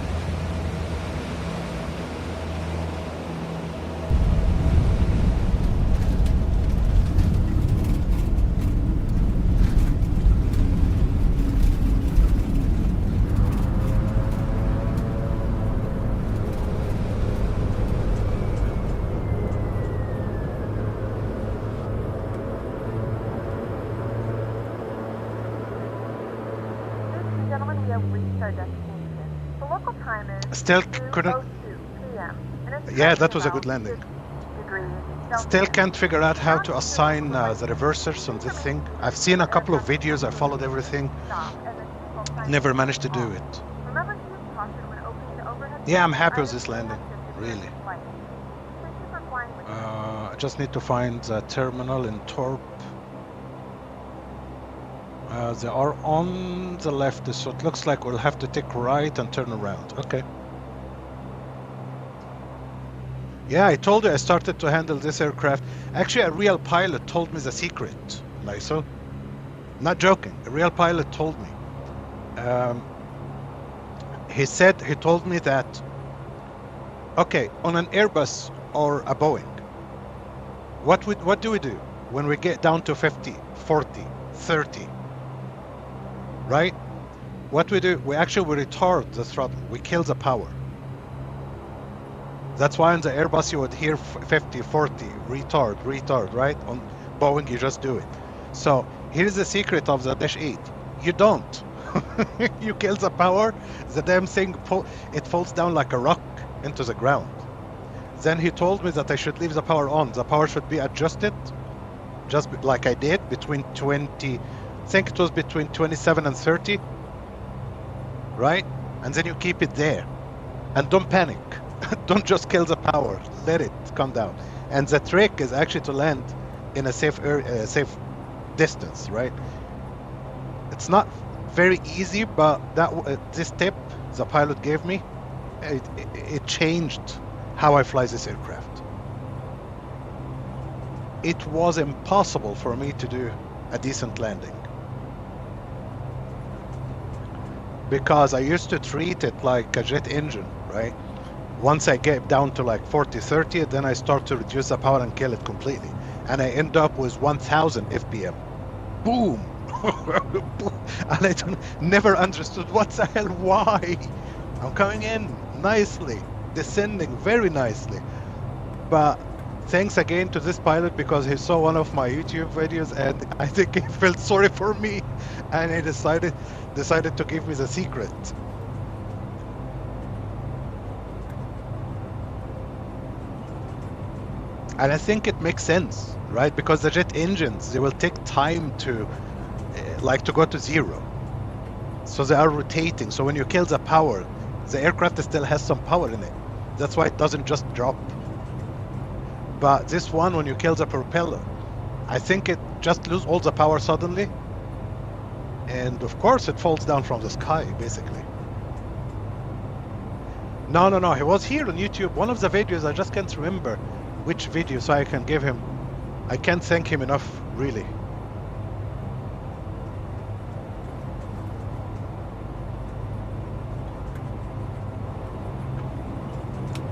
Gentlemen, we have reached our destination. The local time is Still couldn't. 2:02 p.m. and it's Yeah, that was a about good landing. 50 degrees Still Celsius. can't figure out how to assign the reversers on this thing. I've seen a couple of videos, I followed everything. Stop, and then default time Never is managed to do off. it. Remember to use caution when opening the overhead. Yeah, I'm happy with items this landing, connected to really. the flight. just need to find the terminal in Torp. They are on the left, so it looks like we'll have to take right and turn around. Okay. Yeah, I told you I started to handle this aircraft. Actually, a real pilot told me the secret, Lysol. Not joking. A real pilot told me. He told me that, okay, on an Airbus or a Boeing, what do we do when we get down to 50, 40, 30? Right? What we do, we retard the throttle. We kill the power. That's why on the Airbus you would hear 50, 40, retard, right? On Boeing you just do it. So here's the secret of the Dash 8. You don't. You kill the power, the damn thing, it falls down like a rock into the ground. Then he told me that I should leave the power on. The power should be adjusted, just like I did, between 20, I think it was between 27 and 30, right? And then you keep it there. And don't panic. Don't just kill the power. Let it come down. And the trick is actually to land in a safe distance, right? It's not very easy, but this tip the pilot gave me, it changed how I fly this aircraft. It was impossible for me to do a decent landing, because I used to treat it like a jet engine, right? Once I get down to like 40, 30, then I start to reduce the power and kill it completely. And I end up with 1000 FPM. Boom! And I never understood what the hell, why? I'm coming in nicely, descending very nicely. But thanks again to this pilot, because he saw one of my YouTube videos and I think he felt sorry for me and he decided to give me the secret. And I think it makes sense, right? Because the jet engines, they will take time to go to zero. So they are rotating. So when you kill the power, the aircraft still has some power in it. That's why it doesn't just drop. But this one, when you kill the propeller, I think it just loses all the power suddenly. And of course it falls down from the sky, basically. No, he was here on YouTube. One of the videos, I just can't remember which video, so I can't thank him enough, really.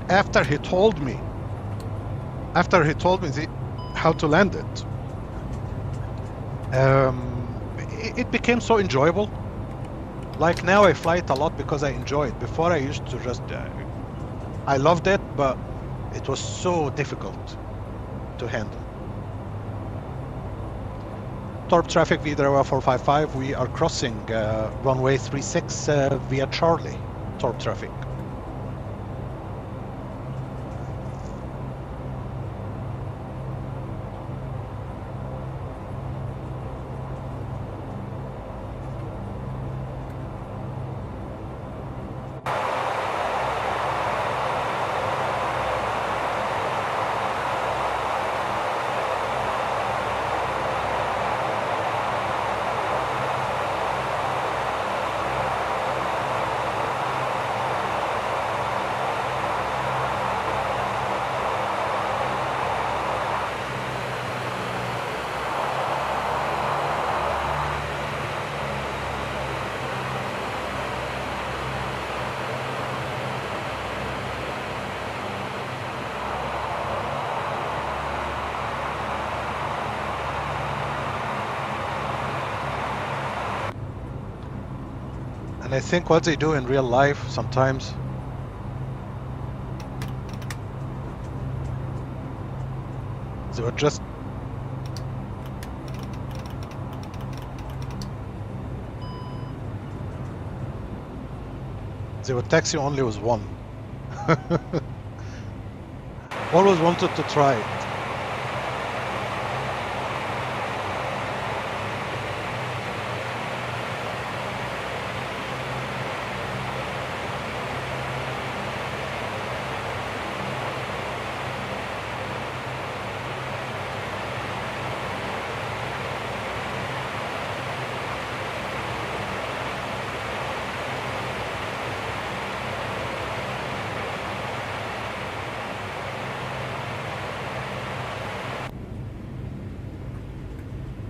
After he told me how to land it, it became so enjoyable. Like now I fly it a lot because I enjoy it. Before I used to just, I loved it, but it was so difficult to handle. Torp traffic, Widerøe 455, we are crossing runway 36 via Charlie, Torp traffic. And I think what they do in real life sometimes, they would just tax you only with one. Always wanted to try it.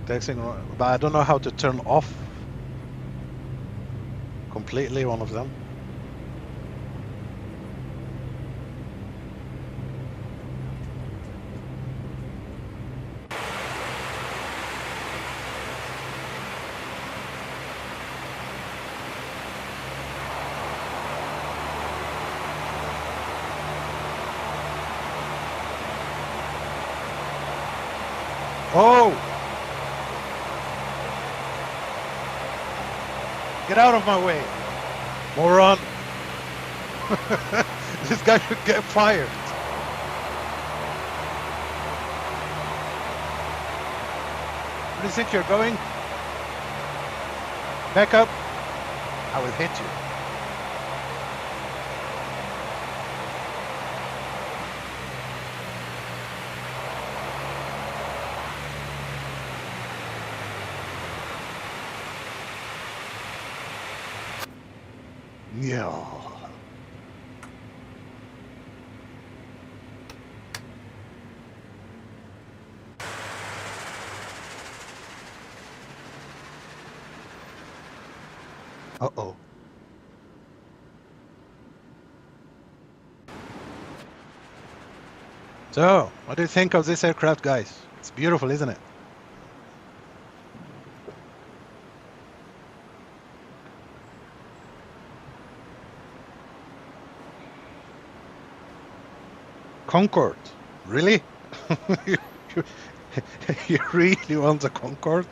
Texting, but I don't know how to turn off completely one of them. Oh! Get out of my way, moron! This guy should get fired. Where do you think you're going? Back up. I will hit you. Yeah. Uh-oh. So, what do you think of this aircraft, guys? It's beautiful, isn't it? Concorde, really? You really want a Concorde?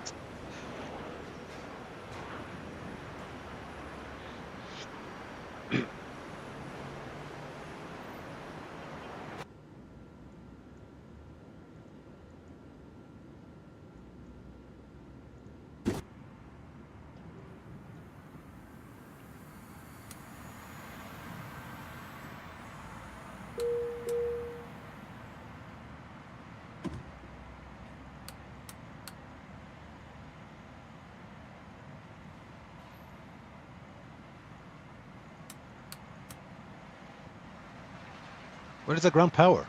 Where is the ground power?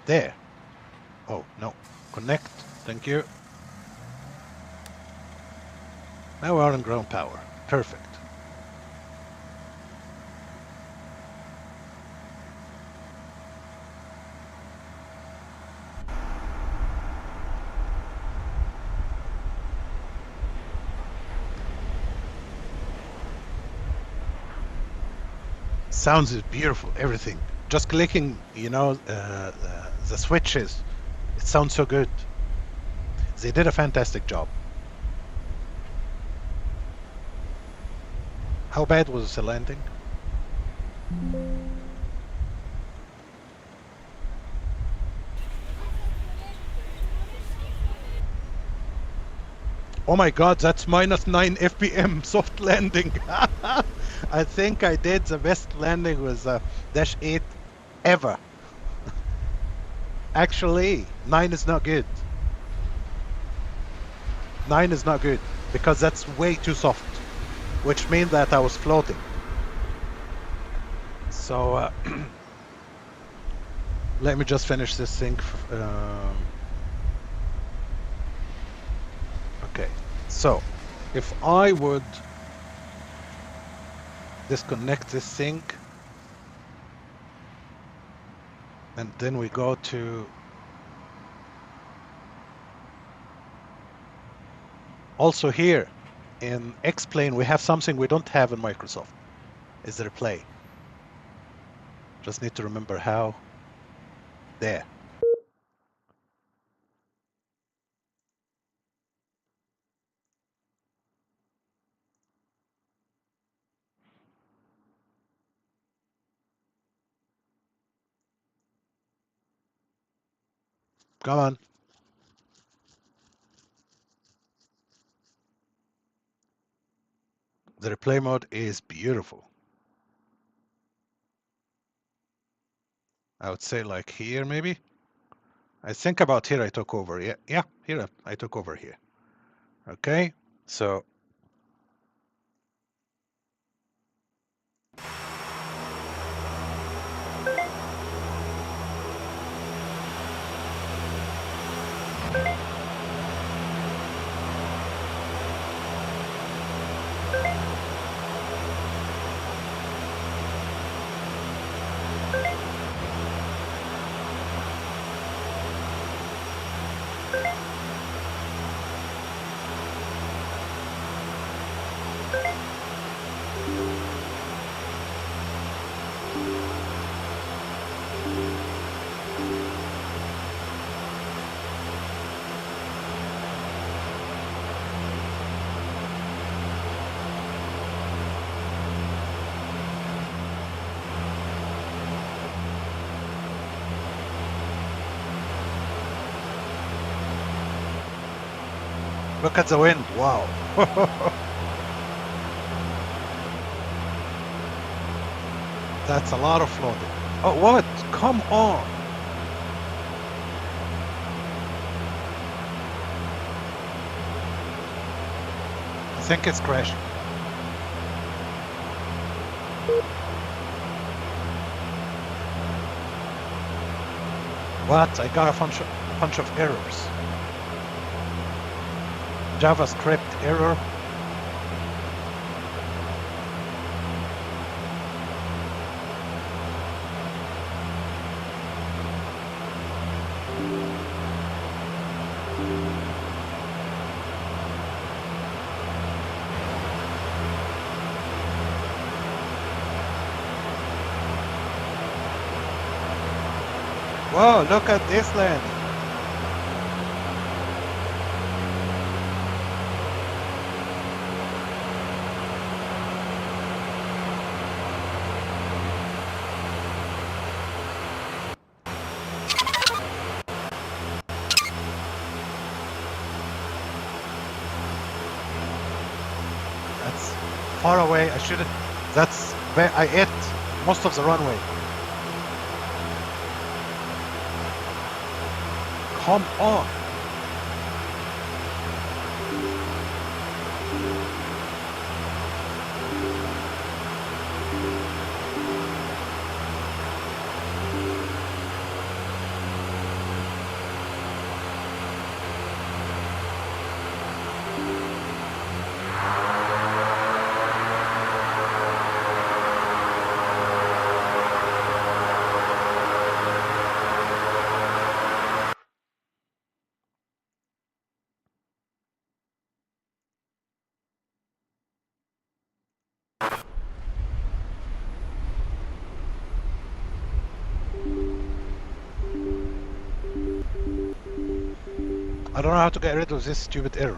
There. Oh, no. Connect. Thank you. Now we're on ground power. Perfect. Sounds is beautiful, everything. Just clicking, you know, the switches. It sounds so good. They did a fantastic job. How bad was the landing? Oh my god, that's -9 FPM soft landing. I think I did the best landing with Dash 8 ever. Actually, 9 is not good. 9 is not good because that's way too soft, which means that I was floating. So let me just finish this thing. Okay, so if I would disconnect this thing and then we go to also here in X-Plane we have something we don't have in Microsoft, is the replay. Just need to remember how. There. Come on. The replay mode is beautiful. I would say like here maybe. I think about here I took over. Yeah, here I took over here. Okay, so Look at the wind, wow. That's a lot of floating. Oh, what? Come on. I think it's crashing. What? I got a bunch of errors. JavaScript error. Whoa, look at this land. That's far away. I shouldn't. That's where I ate most of the runway. Come on. I don't know how to get rid of this stupid error.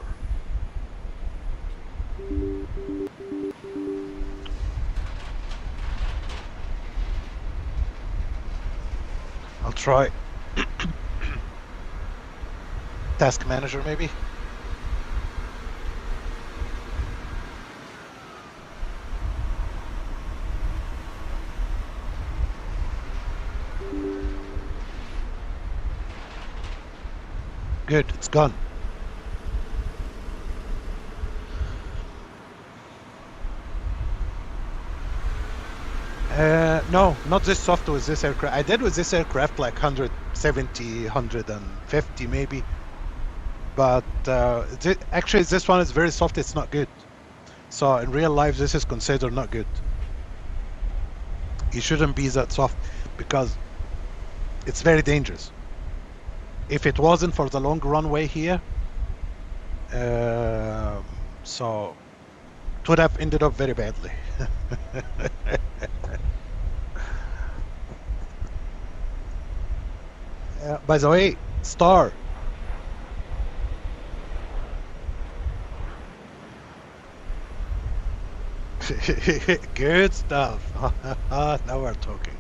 I'll try. Task manager maybe? Good, it's gone. No, not this software with this aircraft. I did with this aircraft like 170, 150 maybe. But actually this one is very soft, it's not good. So in real life this is considered not good. It shouldn't be that soft because it's very dangerous. If it wasn't for the long runway here, so it would have ended up very badly. By the way, Star. Good stuff. Now we're talking.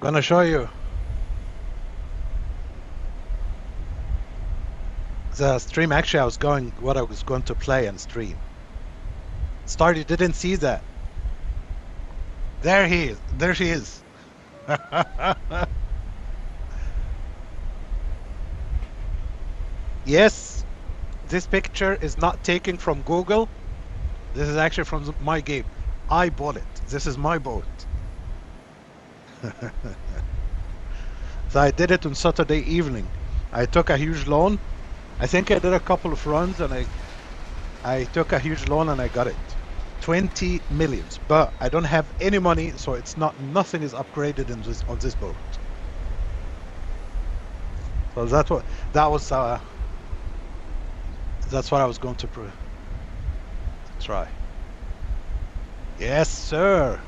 Gonna show you the stream. Actually, I was going what I was going to play and stream. Star, you didn't see that. There he is. There she is. Yes, this picture is not taken from Google. This is actually from my game. I bought it. This is my boat. So I did it on Saturday evening. I took a huge loan. I think I did a couple of runs and I took a huge loan and I got it. 20 millions, but I don't have any money, so it's nothing is upgraded in on this boat. So that's what I was going to try. Yes, sir.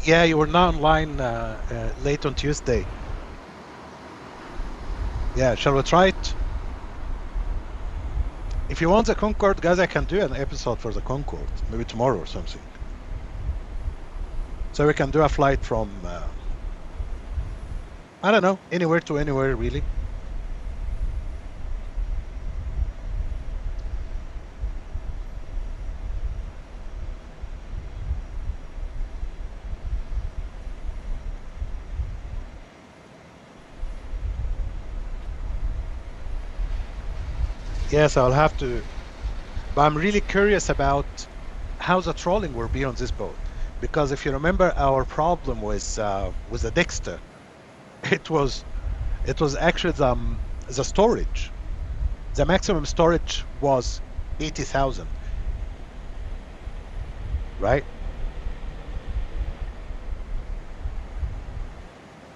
Yeah, you were not online late on Tuesday. Yeah, shall we try it? If you want the Concorde, guys, I can do an episode for the Concorde, maybe tomorrow or something. So we can do a flight from, I don't know, anywhere to anywhere, really. Yes, I'll have to, but I'm really curious about how the trolling will be on this boat, because if you remember our problem with the Dexter, it was actually the storage. The maximum storage was 80,000, right?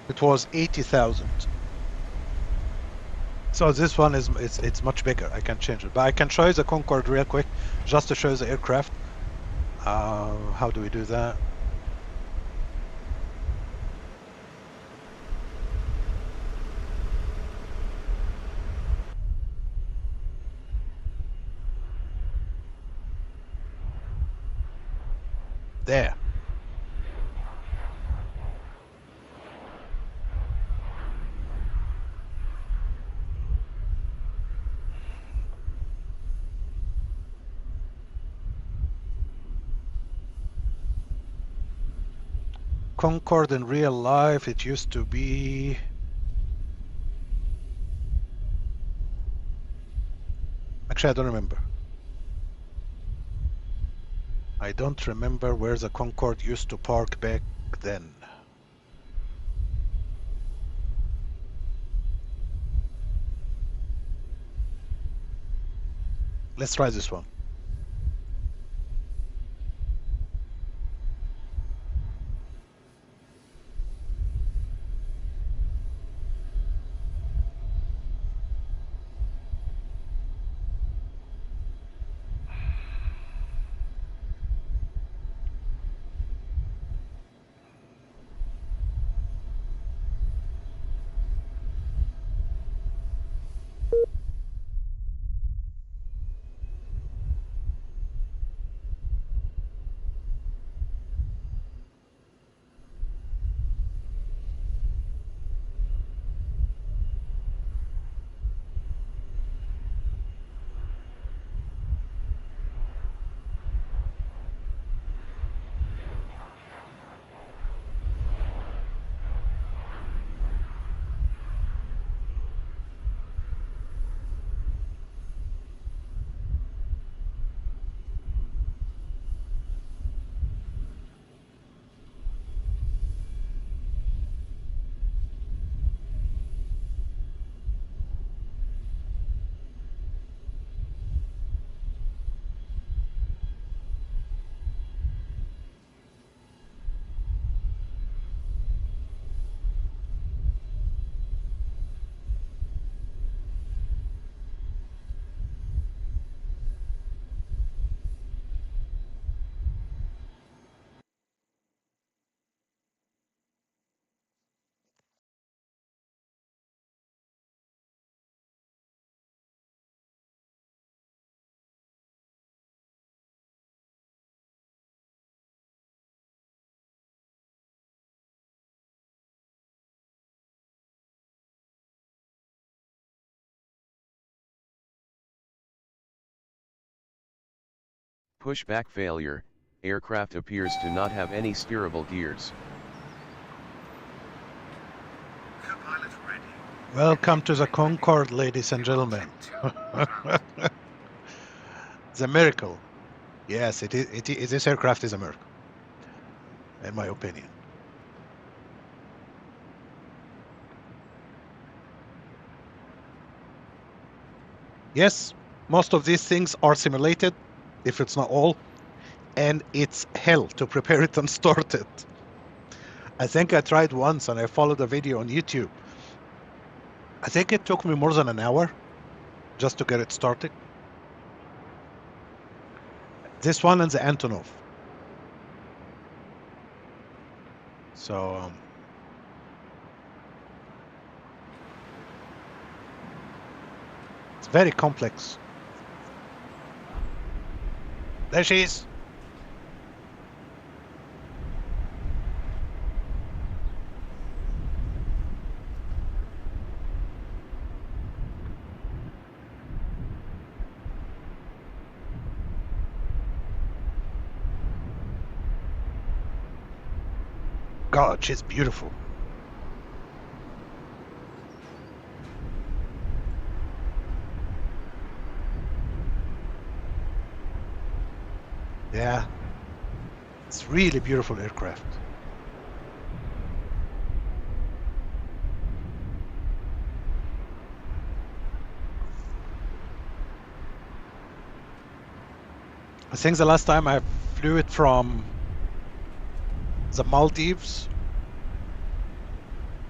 It was 80,000. So this one it's much bigger. I can change it, but I can show you the Concorde real quick, just to show you the aircraft. How do we do that? There. Concorde in real life, it used to be... Actually, I don't remember. I don't remember where the Concorde used to park back then. Let's try this one. Pushback failure, aircraft appears to not have any steerable gears. Welcome to the Concorde, ladies and gentlemen. The miracle. Yes, this aircraft is a miracle, in my opinion. Yes, most of these things are simulated, if it's not all, and it's hell to prepare it and start it. I think I tried once and I followed a video on YouTube. I think it took me more than an hour just to get it started. This one and the Antonov. So, it's very complex. There she is. God, she's beautiful. Yeah, it's really beautiful aircraft. I think the last time I flew it from the Maldives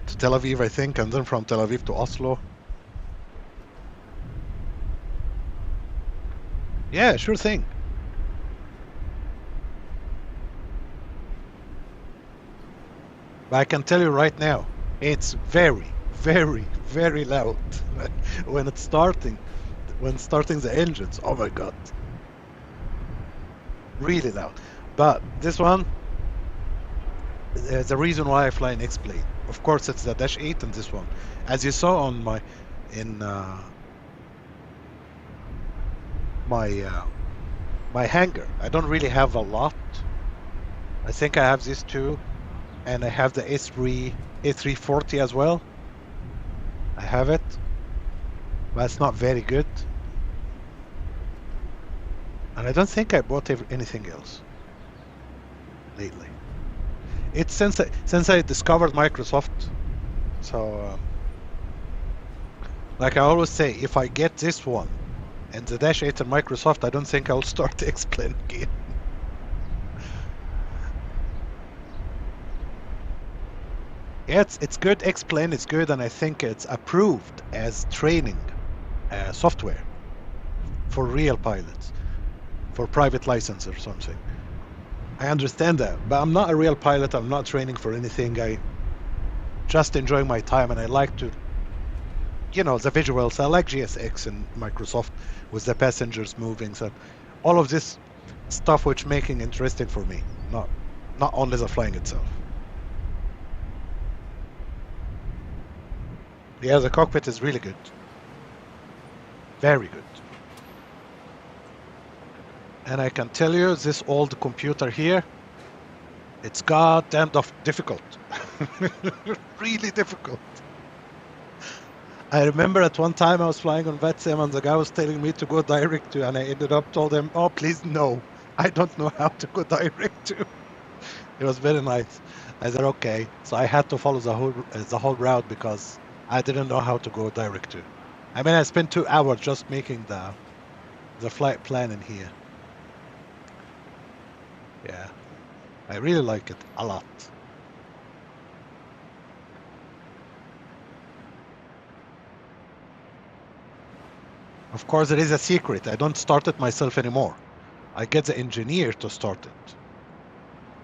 to Tel Aviv, I think, and then from Tel Aviv to Oslo. Yeah, sure thing. But I can tell you right now, it's very, very, very loud when it's starting. When starting the engines, oh my god, really loud. But this one, the reason why I fly an X-plane, of course, it's the Dash 8 and this one. As you saw on my my hangar, I don't really have a lot. I think I have these two, and I have the A340 as well. I have it, but it's not very good. And I don't think I bought anything else lately. It's since I discovered Microsoft. So, like I always say, if I get this one and the Dash 8 and Microsoft, I don't think I'll start the X-plane again. Yeah, it's good. X-plane is good, and I think it's approved as training software for real pilots, for private license or something. I understand that, but I'm not a real pilot. I'm not training for anything. I just enjoying my time, and I like to, you know, the visuals. I like GSX and Microsoft with the passengers moving. So all of this stuff which making interesting for me, not only the flying itself. Yeah, the cockpit is really good. Very good. And I can tell you, this old computer here, it's goddamn difficult. Really difficult. I remember at one time I was flying on VATSIM and the guy was telling me to go direct to, and I ended up told him, oh, please, no. I don't know how to go direct to. It was very nice. I said, okay. So I had to follow the whole route because I didn't know how to go direct to. I mean, I spent 2 hours just making the flight plan in here. Yeah, I really like it a lot. Of course, there is a secret. I don't start it myself anymore. I get the engineer to start it.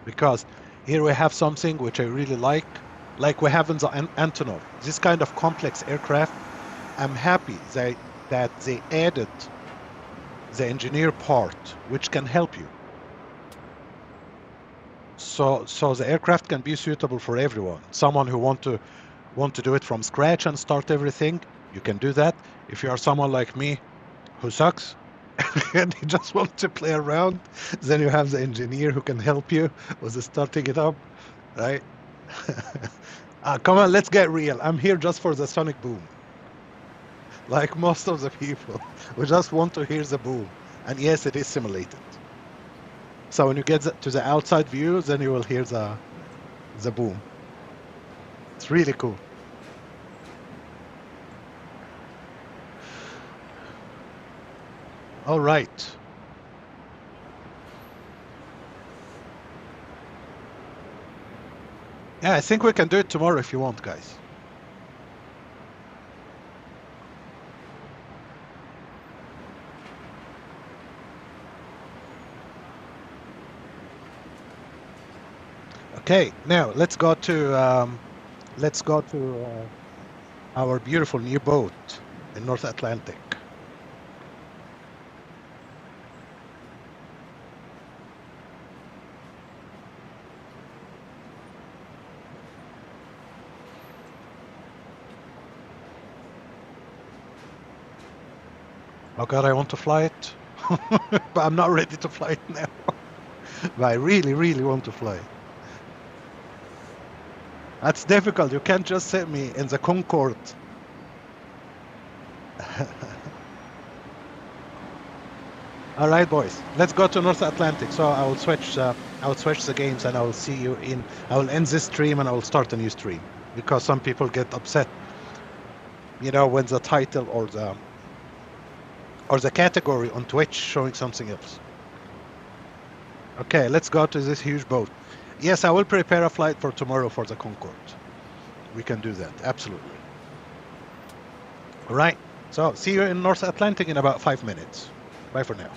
Because here we have something which I really like we have in the Antonov. This kind of complex aircraft, I'm happy that they added the engineer part, which can help you. So the aircraft can be suitable for everyone. Someone who want to do it from scratch and start everything, you can do that. If you are someone like me who sucks and you just want to play around, then you have the engineer who can help you with starting it up, right? Come on, let's get real. I'm here just for the sonic boom. Like most of the people, we just want to hear the boom. And yes, it is simulated. So when you get to the outside view, then you will hear the boom. It's really cool. All right. Yeah, I think we can do it tomorrow if you want, guys. Okay, now let's go to our beautiful new boat in North Atlantic. Oh God, I want to fly it, but I'm not ready to fly it now. But I really, really want to fly it. That's difficult. You can't just set me in the Concorde. All right, boys. Let's go to North Atlantic. So I will switch the games, and I will see you in. I will end this stream, and I will start a new stream because some people get upset. You know, when the title or the category on Twitch showing something else. Okay, let's go to this huge boat. Yes, I will prepare a flight for tomorrow for the Concorde. We can do that, absolutely. All right, so see you in North Atlantic in about 5 minutes. Bye for now.